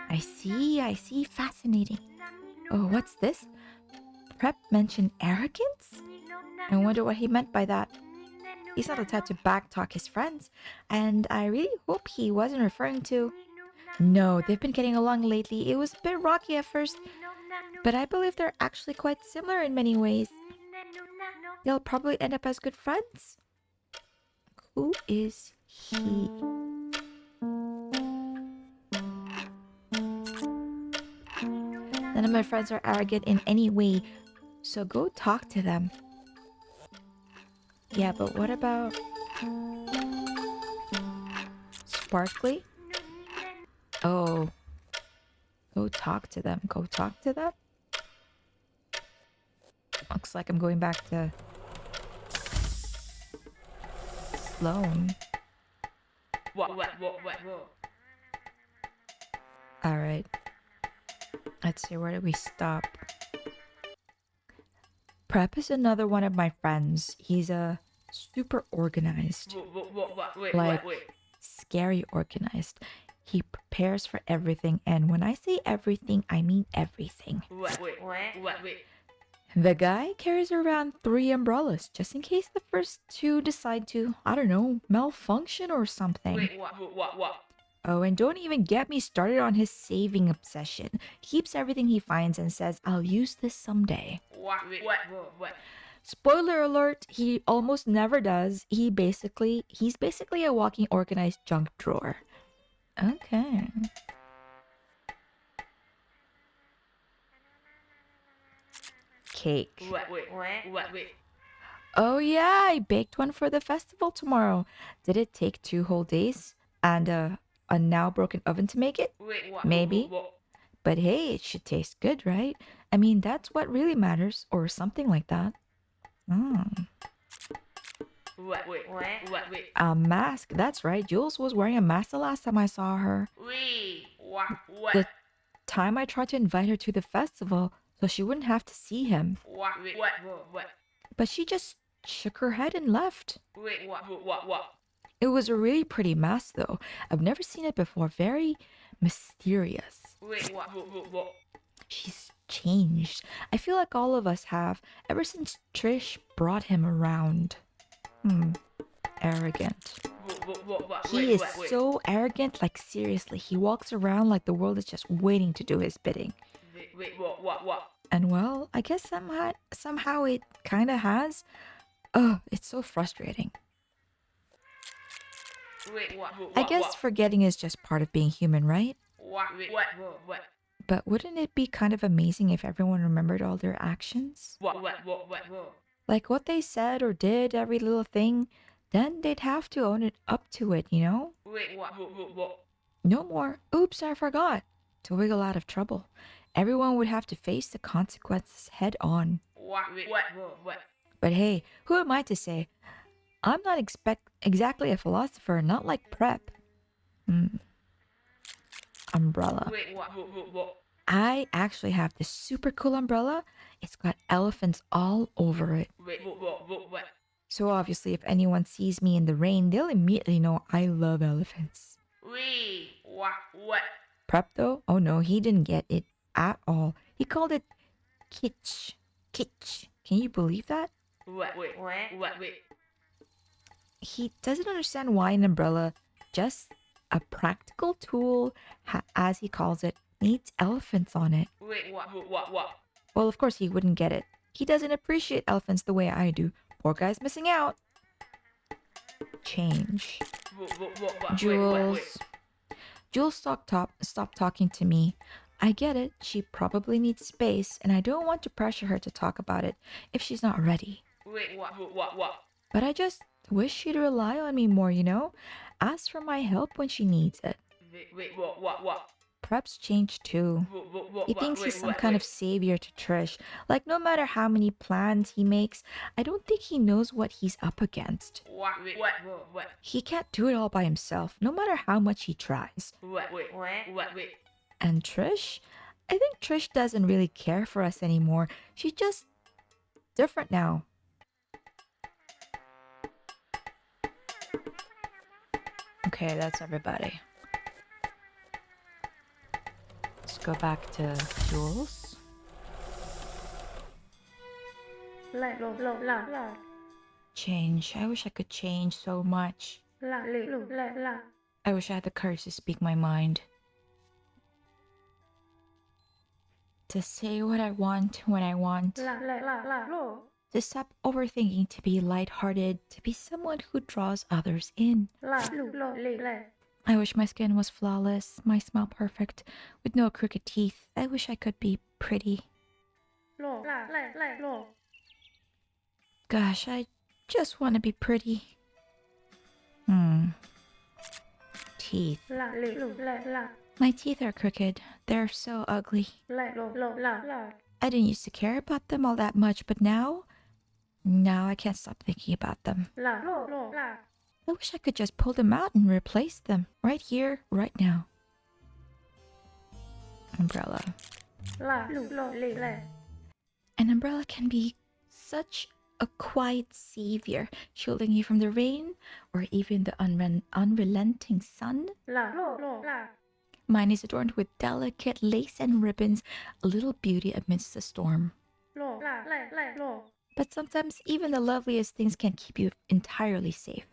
I see. Fascinating. Oh, what's this? Prep mentioned arrogance? I wonder what he meant by that. He's not the type to backtalk his friends, and I really hope he wasn't referring to... No, they've been getting along lately. It was a bit rocky at first, but I believe they're actually quite similar in many ways. They'll probably end up as good friends. Who is he? None of my friends are arrogant in any way, so go talk to them. Yeah, but what about... Sparkly? Oh. Go talk to them. Go talk to them? Looks like I'm going back to... Sloan. What? Alright. Let's see, where did we stop? Prep is another one of my friends. He's super organized. Like, scary organized. He prepares for everything, and when I say everything, I mean everything. The guy carries around 3 umbrellas, just in case the first 2 decide to, I don't know, malfunction or something. Oh, and don't even get me started on his saving obsession. He keeps everything he finds and says, I'll use this someday. Spoiler alert, he almost never does. He's basically a walking organized junk drawer. Okay. Cake. Oh yeah, I baked one for the festival tomorrow. Did it take 2 whole days? And a now broken oven to make it? Maybe. But hey, it should taste good, right? I mean, that's what really matters, or something like that. A mask, that's right. Jules was wearing a mask the last time I saw her. The time I tried to invite her to the festival so she wouldn't have to see him. But she just shook her head and left. It was a really pretty mask though. I've never seen it before. Very mysterious. She's changed. I feel like all of us have, ever since Trish brought him around. Arrogant. He is so arrogant, like seriously, he walks around like the world is just waiting to do his bidding. And well, I guess somehow it kind of has. Oh, it's so frustrating. I guess forgetting is just part of being human, right? But wouldn't it be kind of amazing if everyone remembered all their actions? Like what they said or did, every little thing, then they'd have to own it up to it, you know? No more, oops, I forgot, to wiggle out of trouble. Everyone would have to face the consequences head on. But hey, who am I to say? I'm not exactly a philosopher, not like Prep. Umbrella. I actually have this super cool umbrella. It's got elephants all over it. So obviously if anyone sees me in the rain, they'll immediately know I love elephants. Prep though? Oh no, he didn't get it at all. He called it kitsch. Kitsch. Can you believe that? He doesn't understand why an umbrella, just a practical tool, as he calls it, needs elephants on it. Well, of course he wouldn't get it. He doesn't appreciate elephants the way I do. Poor guy's missing out. Change. Jules. Jules stop talking to me. I get it. She probably needs space, and I don't want to pressure her to talk about it if she's not ready. Wait, what? But I just wish she'd rely on me more, you know? Ask for my help when she needs it. Wait, what? Prep's changed too. He thinks he's some kind of savior to Trish. Like, no matter how many plans he makes, I don't think he knows what he's up against. What? He can't do it all by himself, no matter how much he tries. Wait. And Trish? I think Trish doesn't really care for us anymore. She's just different now. Okay, that's everybody. Let's go back to Jules. Change. I wish I could change so much. I wish I had the courage to speak my mind. To say what I want when I want. To stop overthinking, to be lighthearted, to be someone who draws others in. I wish my skin was flawless, my smile perfect, with no crooked teeth. I wish I could be pretty. Gosh, I just want to be pretty. Teeth. My teeth are crooked. They're so ugly. I didn't used to care about them all that much, but now I can't stop thinking about them. I wish I could just pull them out and replace them right here, right now. Umbrella. An umbrella can be such a quiet savior, shielding you from the rain or even the unrelenting sun. Mine is adorned with delicate lace and ribbons, a little beauty amidst the storm. But sometimes even the loveliest things can't keep you entirely safe.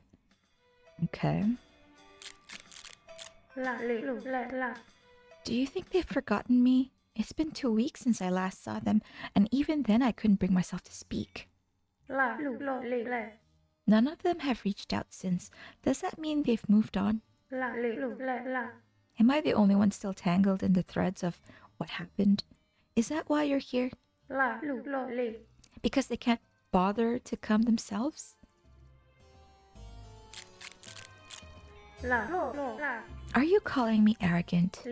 Okay. Do you think they've forgotten me? It's been 2 weeks since I last saw them, and even then I couldn't bring myself to speak. None of them have reached out since. Does that mean they've moved on? Am I the only one still tangled in the threads of what happened? Is that why you're here? Because they can't bother to come themselves? Are you calling me arrogant?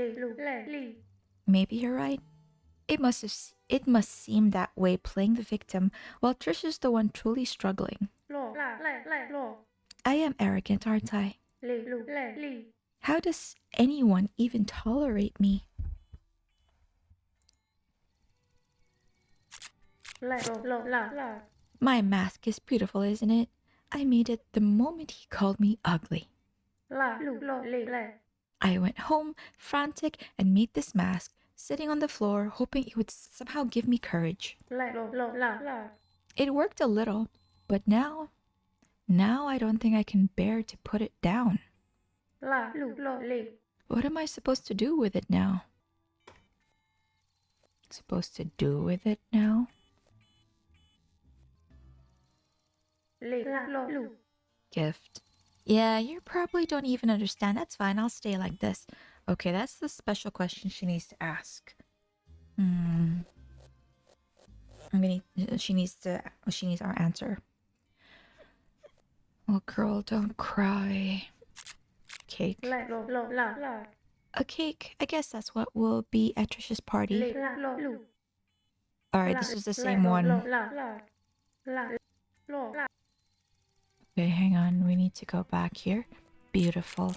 Maybe you're right. It must seem that way playing the victim while Trish is the one truly struggling. I am arrogant, aren't I? How does anyone even tolerate me? My mask is beautiful, isn't it? I made it the moment he called me ugly. I went home, frantic, and made this mask, sitting on the floor, hoping it would somehow give me courage. It worked a little, but now I don't think I can bear to put it down. What am I supposed to do with it now? Gift. Yeah, you probably don't even understand. That's fine. I'll stay like this. Okay, that's the special question she needs to ask. She needs our answer. Oh, girl, don't cry. Cake. A cake. I guess that's what will be at Trish's party. Alright, this is the same one. Okay, hang on. We need to go back here. Beautiful.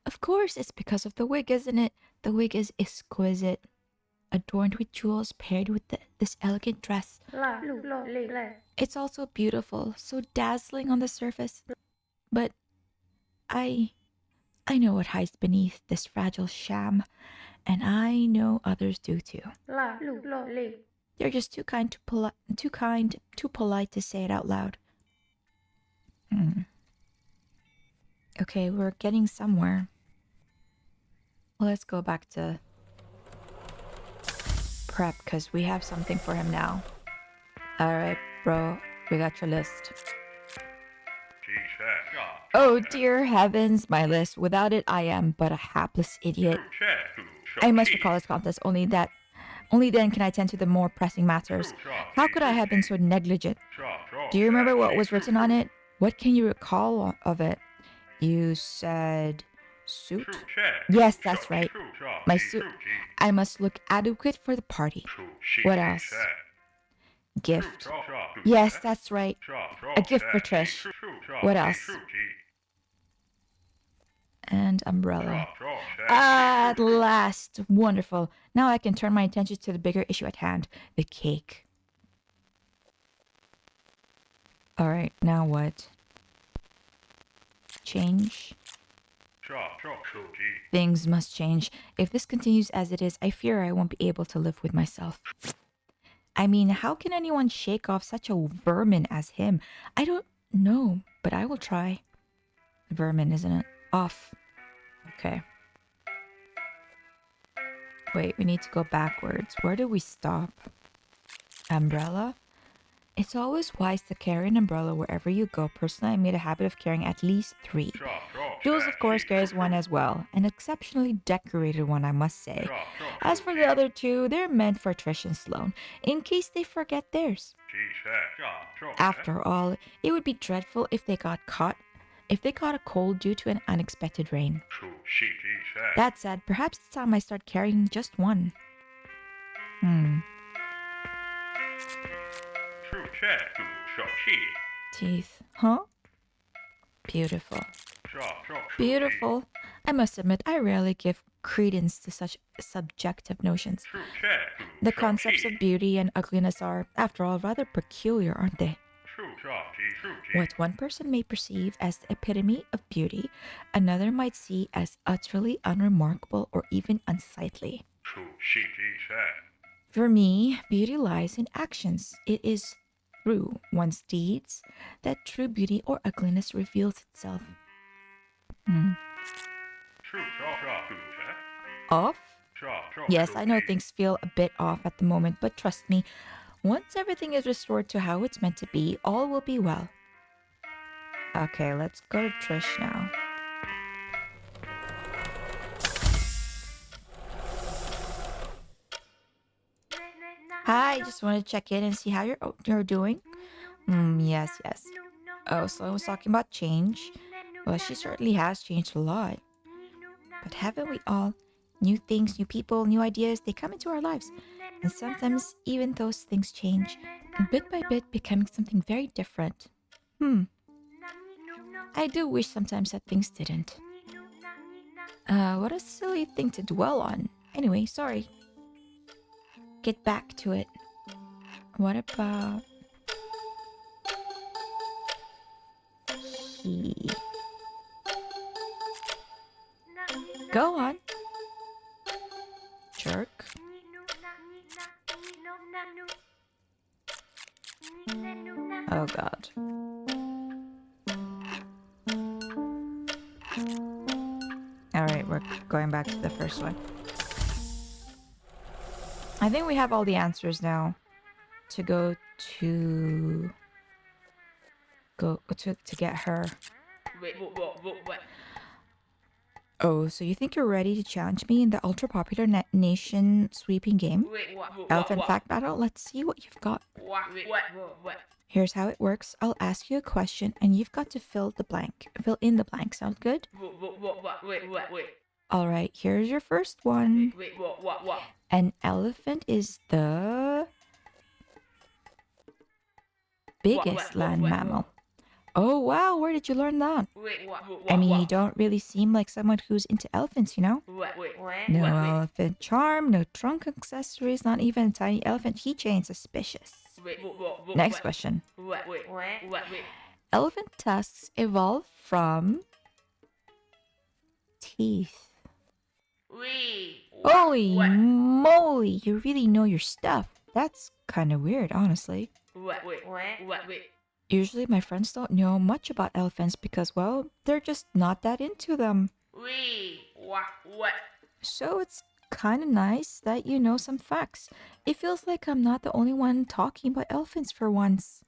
Of course, it's because of the wig, isn't it? The wig is exquisite. Adorned with jewels paired with this elegant dress. It's also beautiful, so dazzling on the surface. But I know what hides beneath this fragile sham, and I know others do too. They're just too polite to say it out loud. Okay, we're getting somewhere. Well, let's go back to prep because we have something for him now. Alright, bro, we got your list. Oh dear heavens, my list. Without it, I am but a hapless idiot. I must recall this contest. Only then can I tend to the more pressing matters. How could I have been so negligent? Do you remember what was written on it? What can you recall of it? You said suit? Yes, that's right. My suit. I must look adequate for the party. What else? Gift. Yes, that's right. A gift for Trish. What else? And umbrella. At last. Wonderful. Now I can turn my attention to the bigger issue at hand. The cake. Alright, now what? Change. Things must change. If this continues as it is, I fear I won't be able to live with myself. I mean, how can anyone shake off such a vermin as him? I don't know, but I will try. Vermin, isn't it? Off. Okay. Wait, we need to go backwards. Where do we stop? Umbrella? It's always wise to carry an umbrella wherever you go. Personally, I made a habit of carrying at least 3. Jules, of course, carries one as well. An exceptionally decorated one, I must say. As for the other 2, they're meant for Trish and Sloane, in case they forget theirs. After all, it would be dreadful if they got caught a cold due to an unexpected rain. That said, perhaps it's time I start carrying just one. Teeth. Huh? Beautiful. Beautiful. I must admit, I rarely give credence to such subjective notions. The concepts of beauty and ugliness are, after all, rather peculiar, aren't they? What one person may perceive as the epitome of beauty, another might see as utterly unremarkable or even unsightly. For me, beauty lies in actions. It is through one's deeds that true beauty or ugliness reveals itself. Off? Yes, I know things feel a bit off at the moment, but trust me, once everything is restored to how it's meant to be, all will be well. Okay, let's go to Trish now. Hi, just wanted to check in and see how you're doing. Yes. Oh, so I was talking about change. Well, she certainly has changed a lot. But haven't we all? New things, new people, new ideas, they come into our lives. And sometimes even those things change, and bit by bit becoming something very different. I do wish sometimes that things didn't. What a silly thing to dwell on. Anyway, sorry. Get back to it. What about... he? Go on. Jerk. Oh god. Alright, we're going back to the first one. I think we have all the answers now to go to get her. What? Oh, so you think you're ready to challenge me in the ultra-popular nation sweeping game? Elephant fact battle? Let's see what you've got. What? Here's how it works. I'll ask you a question and you've got to fill in the blank. Sound good? Wait. All right, here's your first one. What? An elephant is the biggest land mammal. Oh, wow, where did you learn that? I mean, you don't really seem like someone who's into elephants, you know? No elephant charm, no trunk accessories, not even a tiny elephant keychain. Suspicious. Next question. Elephant tusks evolve from teeth. Holy moly, you really know your stuff. That's kind of weird, honestly. What? Usually my friends don't know much about elephants because, well, they're just not that into them. What? So it's kind of nice that you know some facts. It feels like I'm not the only one talking about elephants for once.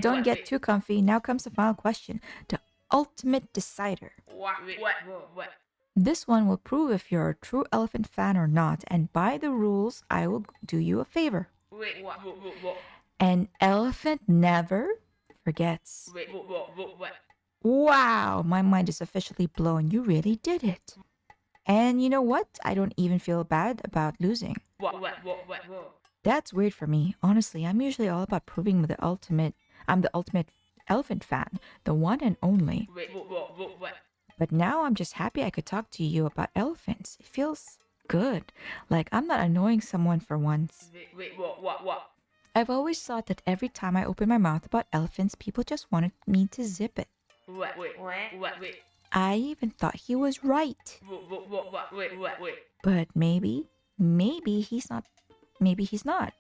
Don't get too comfy. Now comes the final question. The ultimate decider. This one will prove if you're a true elephant fan or not, and by the rules, I will do you a favor. An elephant never forgets. Wow, my mind is officially blown. You really did it. And you know what? I don't even feel bad about losing. That's weird for me. Honestly, I'm usually all about proving I'm the ultimate elephant fan, the one and only. But now I'm just happy I could talk to you about elephants. It feels good. Like I'm not annoying someone for once. I've always thought that every time I open my mouth about elephants, people just wanted me to zip it. I even thought he was right. But maybe he's not. Maybe he's not.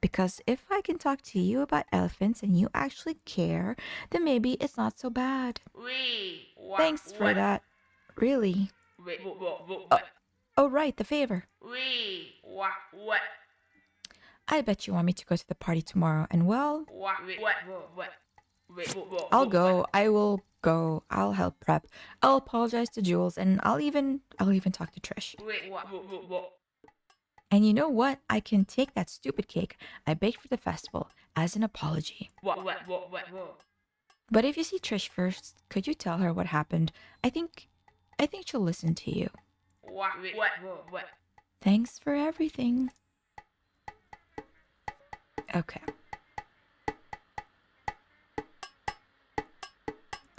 Because if I can talk to you about elephants and you actually care, then maybe it's not so bad. Thanks for that. Really. Oh, right, the favor. I bet you want me to go to the party tomorrow, and well, I'll go. I will go. I'll help prep. I'll apologize to Jules, and I'll even talk to Trish. And you know what? I can take that stupid cake I baked for the festival as an apology. But if you see Trish first, could you tell her what happened? I think she'll listen to you. Thanks for everything. Okay.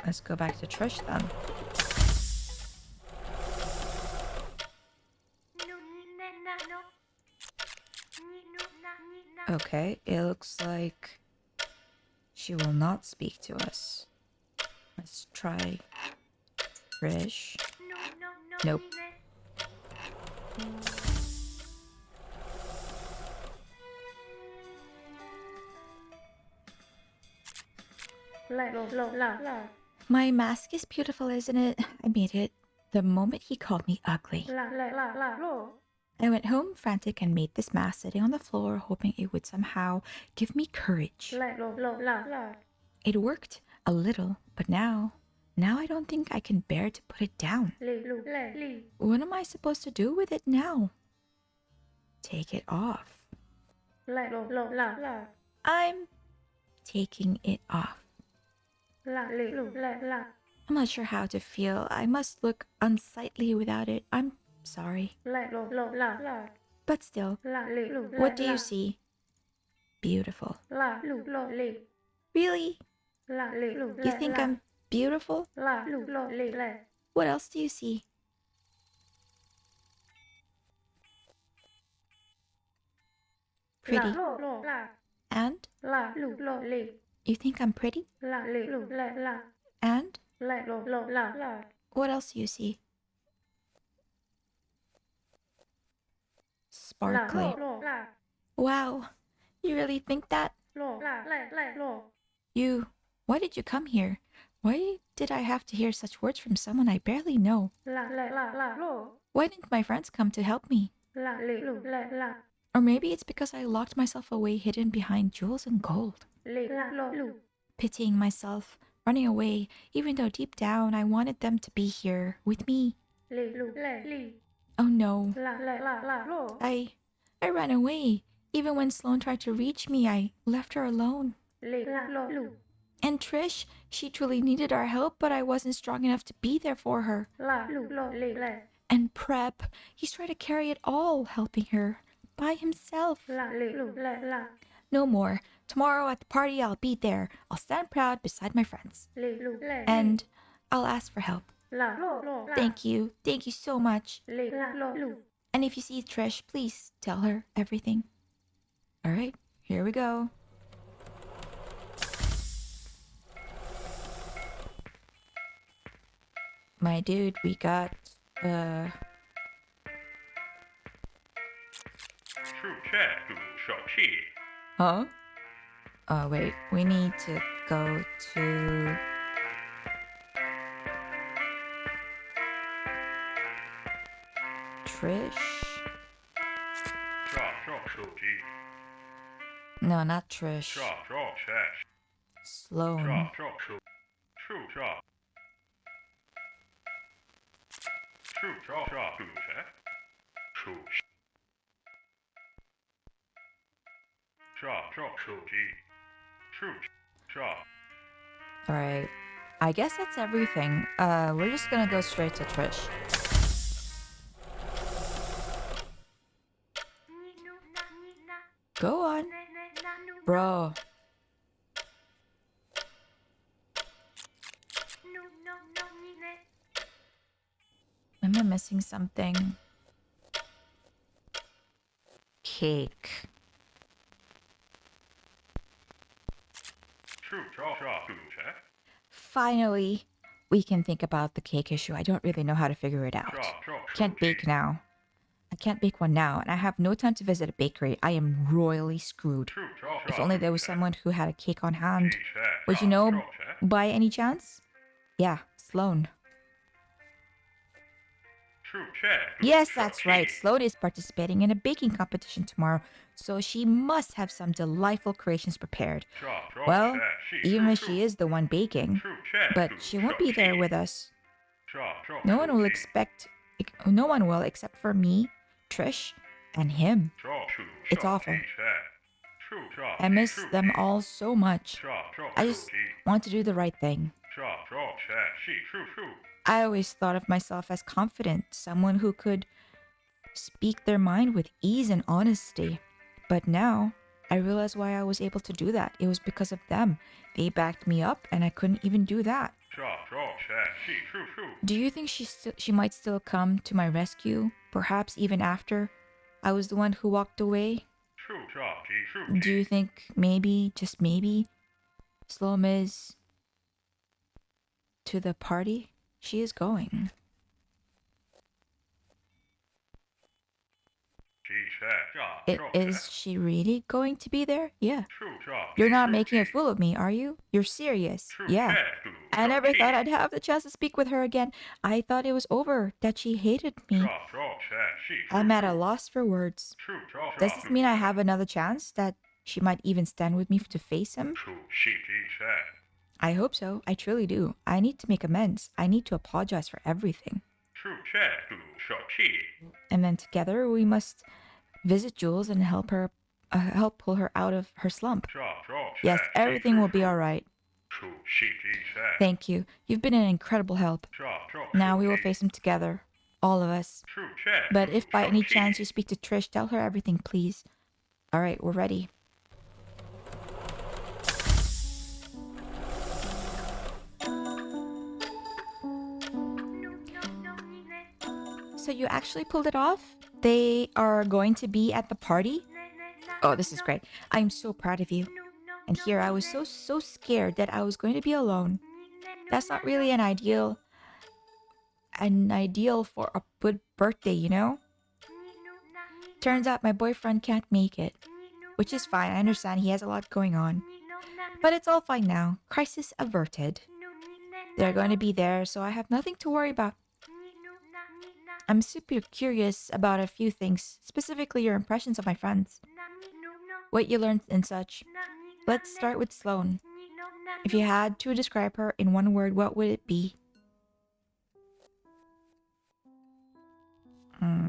Let's go back to Trish then. Okay, it looks like she will not speak to us. Let's try Trish. Nope. My mask is beautiful, isn't it? I made it the moment he called me ugly. I went home frantic and made this mask sitting on the floor, hoping it would somehow give me courage. It worked a little, but now I don't think I can bear to put it down. What am I supposed to do with it now? Take it off. I'm taking it off. I'm not sure how to feel. I must look unsightly without it. I'm sorry. But still, what do you see? Beautiful. Really? You think I'm beautiful? What else do you see? Pretty. And? You think I'm pretty? And? What else do you see? Sparkly. Wow, you really think that? Why did you come here? Why did I have to hear such words from someone I barely know? Why didn't my friends come to help me? Or maybe it's because I locked myself away hidden behind jewels and gold. Pitying myself, running away, even though deep down I wanted them to be here with me. Oh no. I ran away. Even when Sloane tried to reach me, I left her alone. And Trish, she truly needed our help, but I wasn't strong enough to be there for her. And Prep, he's trying to carry it all, helping her by himself. No more. Tomorrow at the party, I'll be there. I'll stand proud beside my friends. And I'll ask for help. Thank you. Thank you so much. And if you see Trish, please tell her everything. All right, here we go. My dude, we got, Huh? Oh, wait, we need to go to... Trish? No, not Trish. Sloan. Alright. I guess that's everything. We're just gonna go straight to Trish. Go on. Bro. Am I missing something? Cake. Finally, we can think about the cake issue. I don't really know how to figure it out. Can't bake now. I can't bake one now, and I have no time to visit a bakery. I am royally screwed. If only there was someone who had a cake on hand. Would you know by any chance? Yeah, Sloan. Yes, that's right. Sloan is participating in a baking competition tomorrow, so she must have some delightful creations prepared. Well, even if she is the one baking, but she won't be there with us. No one will except for me, Trish, and him. It's awful. I miss them all so much. I just want to do the right thing. I always thought of myself as confident, someone who could speak their mind with ease and honesty. But now, I realize why I was able to do that. It was because of them. They backed me up, and I couldn't even do that. Do you think she might still come to my rescue? Perhaps even after I was the one who walked away? Do you think maybe, just maybe, Sloan is to the party she is going? Is she really going to be there? Yeah. You're not making a fool of me, are you? You're serious? Yeah. I never thought I'd have the chance to speak with her again. I thought it was over, that she hated me. I'm at a loss for words. Does this mean I have another chance? That she might even stand with me to face him? I hope so. I truly do. I need to make amends. I need to apologize for everything. And then together we must visit Jules and help pull her out of her slump. Yes, everything will be all right. Thank you. You've been an incredible help. Now we will face him together, all of us. But if by any chance you speak to Trish, tell her everything, please. All right, we're ready. So you actually pulled it off? They are going to be at the party? Oh, this is great. I'm so proud of you. And here I was so scared that I was going to be alone. That's not really an ideal for a good birthday, you know? Turns out my boyfriend can't make it. Which is fine, I understand he has a lot going on. But it's all fine now. Crisis averted. They're going to be there, so I have nothing to worry about. I'm super curious about a few things, specifically your impressions of my friends. What you learned and such. Let's start with Sloan. If you had to describe her in one word, what would it be? Hmm.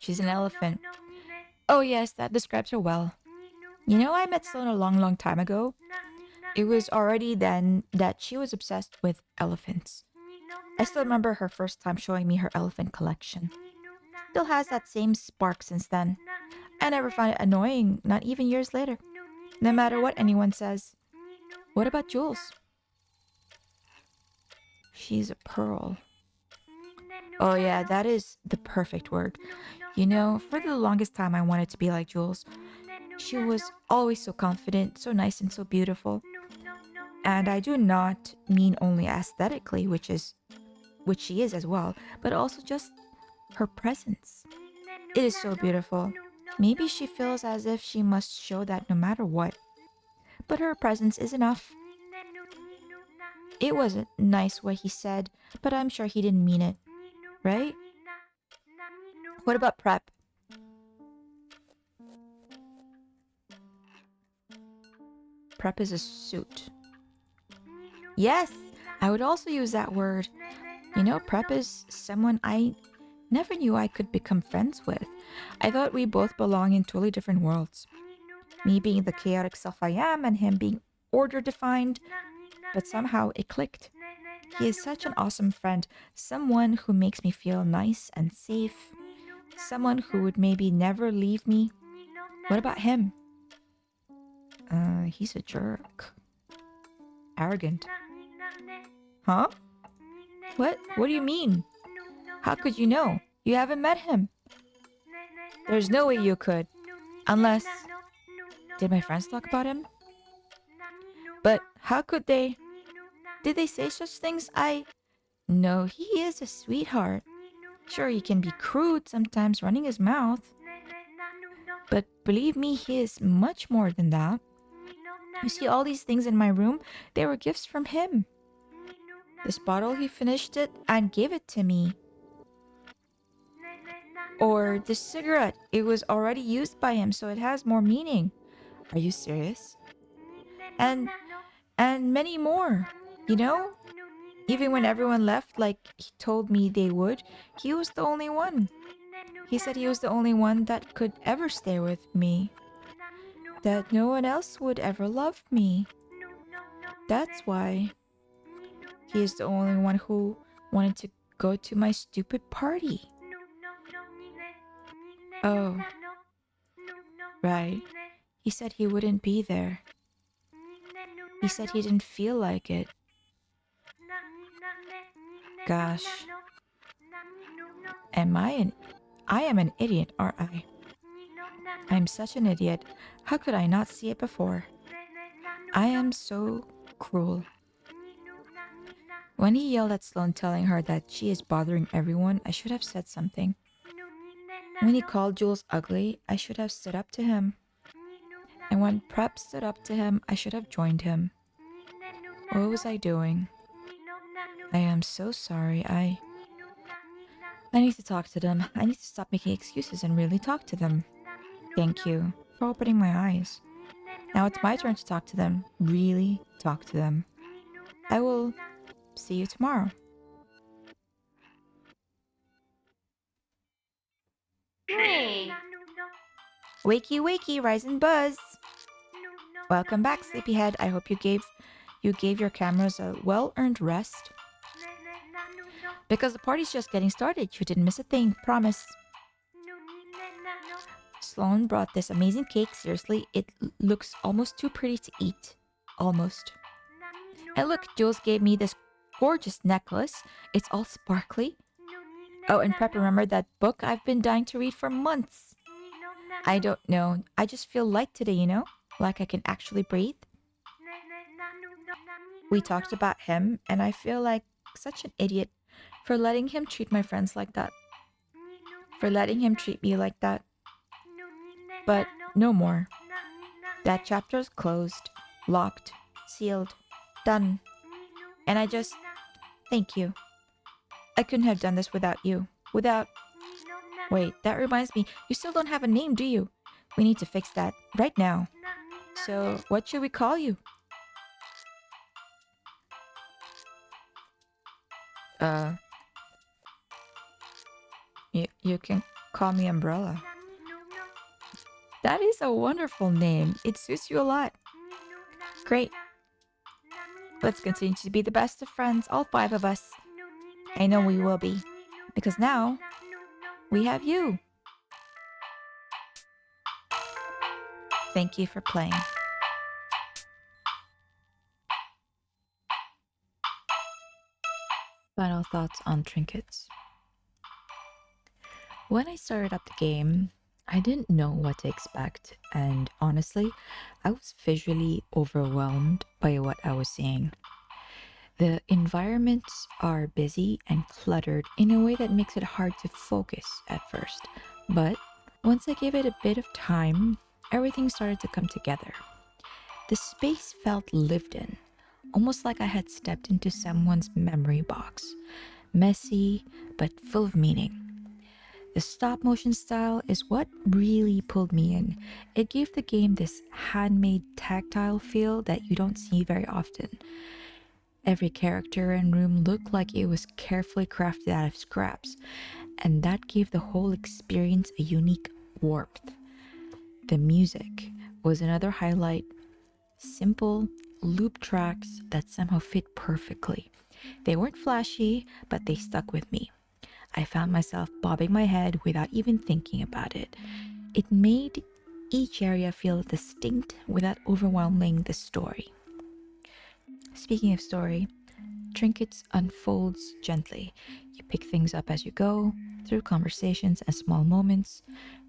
She's an elephant. Oh yes, that describes her well. You know, I met Sloan a long time ago. It was already then that she was obsessed with elephants. I still remember her first time showing me her elephant collection. Still has that same spark since then. I never found it annoying, not even years later. No matter what anyone says. What about Jules? She's a pearl. Oh yeah, that is the perfect word. You know, for the longest time I wanted to be like Jules. She was always so confident, so nice and so beautiful. And I do not mean only aesthetically, which she is as well, but also just her presence. It is so beautiful. Maybe she feels as if she must show that no matter what. But her presence is enough. It wasn't nice what he said, but I'm sure he didn't mean it. Right? What about prep? Prep is a suit. Yes, I would also use that word. You know, prep is someone I never knew I could become friends with. I thought we both belong in totally different worlds. Me being the chaotic self I am, and him being order defined. But somehow it clicked. He is such an awesome friend, someone who makes me feel nice and safe, someone who would maybe never leave me. What about him? He's a jerk. Arrogant. Huh? What? What do you mean? How could you know? You haven't met him. There's no way you could. Unless... Did my friends talk about him? But how could they? Did they say such things? No, he is a sweetheart. Sure, he can be crude sometimes, running his mouth. But believe me, he is much more than that. You see all these things in my room? They were gifts from him. This bottle, he finished it and gave it to me. Or this cigarette, it was already used by him, so it has more meaning. Are you serious? And many more, you know? Even when everyone left, like he told me they would, he was the only one. He said he was the only one that could ever stay with me. That no one else would ever love me. That's why he is the only one who wanted to go to my stupid party. Oh, right. He said he wouldn't be there. He said he didn't feel like it. Gosh. I am an idiot, aren't I? I'm such an idiot. How could I not see it before? I am so cruel. When he yelled at Sloane telling her that she is bothering everyone, I should have said something. When he called Jules ugly, I should have stood up to him. And when Prep stood up to him, I should have joined him. What was I doing? I am so sorry. I need to talk to them. I need to stop making excuses and really talk to them. Thank you for opening my eyes. Now it's my turn to talk to them. Really talk to them. I will see you tomorrow. Tree. Wakey wakey, rise and buzz. Welcome back, sleepyhead. I hope you gave your cameras a well-earned rest. Because the party's just getting started. You didn't miss a thing, promise. Sloane brought this amazing cake. Seriously, it looks almost too pretty to eat. Almost. And look, Jules gave me this gorgeous necklace. It's all sparkly. Oh, and Prep, remember that book I've been dying to read for months? I don't know. I just feel light today, you know? Like I can actually breathe. We talked about him, and I feel like such an idiot for letting him treat my friends like that. For letting him treat me like that. But no more. That chapter is closed, locked, sealed, done. And I just... Thank you. I couldn't have done this without you. Without... Wait, that reminds me. You still don't have a name, do you? We need to fix that right now. So, what should we call you? You can call me Umbrella. That is a wonderful name. It suits you a lot. Great. Let's continue to be the best of friends, all 5 of us. I know we will be. Because now, we have you. Thank you for playing. Final thoughts on Trinkets. When I started up the game, I didn't know what to expect, and honestly, I was visually overwhelmed by what I was seeing. The environments are busy and cluttered in a way that makes it hard to focus at first, but Once I gave it a bit of time, everything started to come together. The space felt lived in, almost like I had stepped into someone's memory box. Messy, but full of meaning. The stop motion style is what really pulled me in. It gave the game this handmade tactile feel that you don't see very often. Every character and room looked like it was carefully crafted out of scraps, and that gave the whole experience a unique warmth. The music was another highlight. Simple, loop tracks that somehow fit perfectly. They weren't flashy, but they stuck with me. I found myself bobbing my head without even thinking about it. It made each area feel distinct without overwhelming the story. Speaking of story, Trinkets unfolds gently. You pick things up as you go, through conversations and small moments.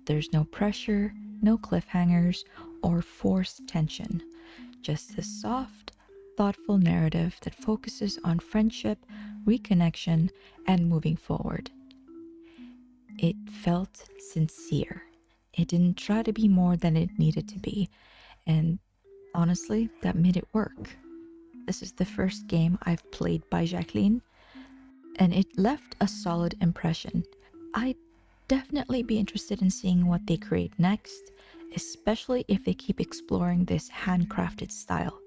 There's no pressure, no cliffhangers, or forced tension. Just a soft, thoughtful narrative that focuses on friendship, reconnection, and moving forward. It felt sincere. It didn't try to be more than it needed to be, and honestly, that made it work. This is the first game I've played by Jacqueline, and it left a solid impression. I'd definitely be interested in seeing what they create next, especially if they keep exploring this handcrafted style.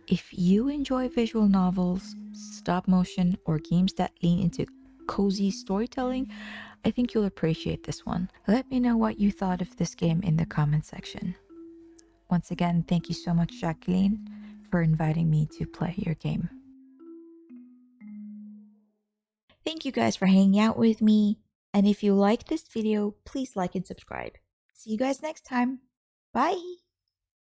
If you enjoy visual novels, stop motion, or games that lean into cozy storytelling, I think you'll appreciate this one. Let me know what you thought of this game in the comment section. Once again, thank you so much, Jacqueline, for inviting me to play your game. Thank you guys for hanging out with me. And if you like this video, please like and subscribe. See you guys next time. Bye!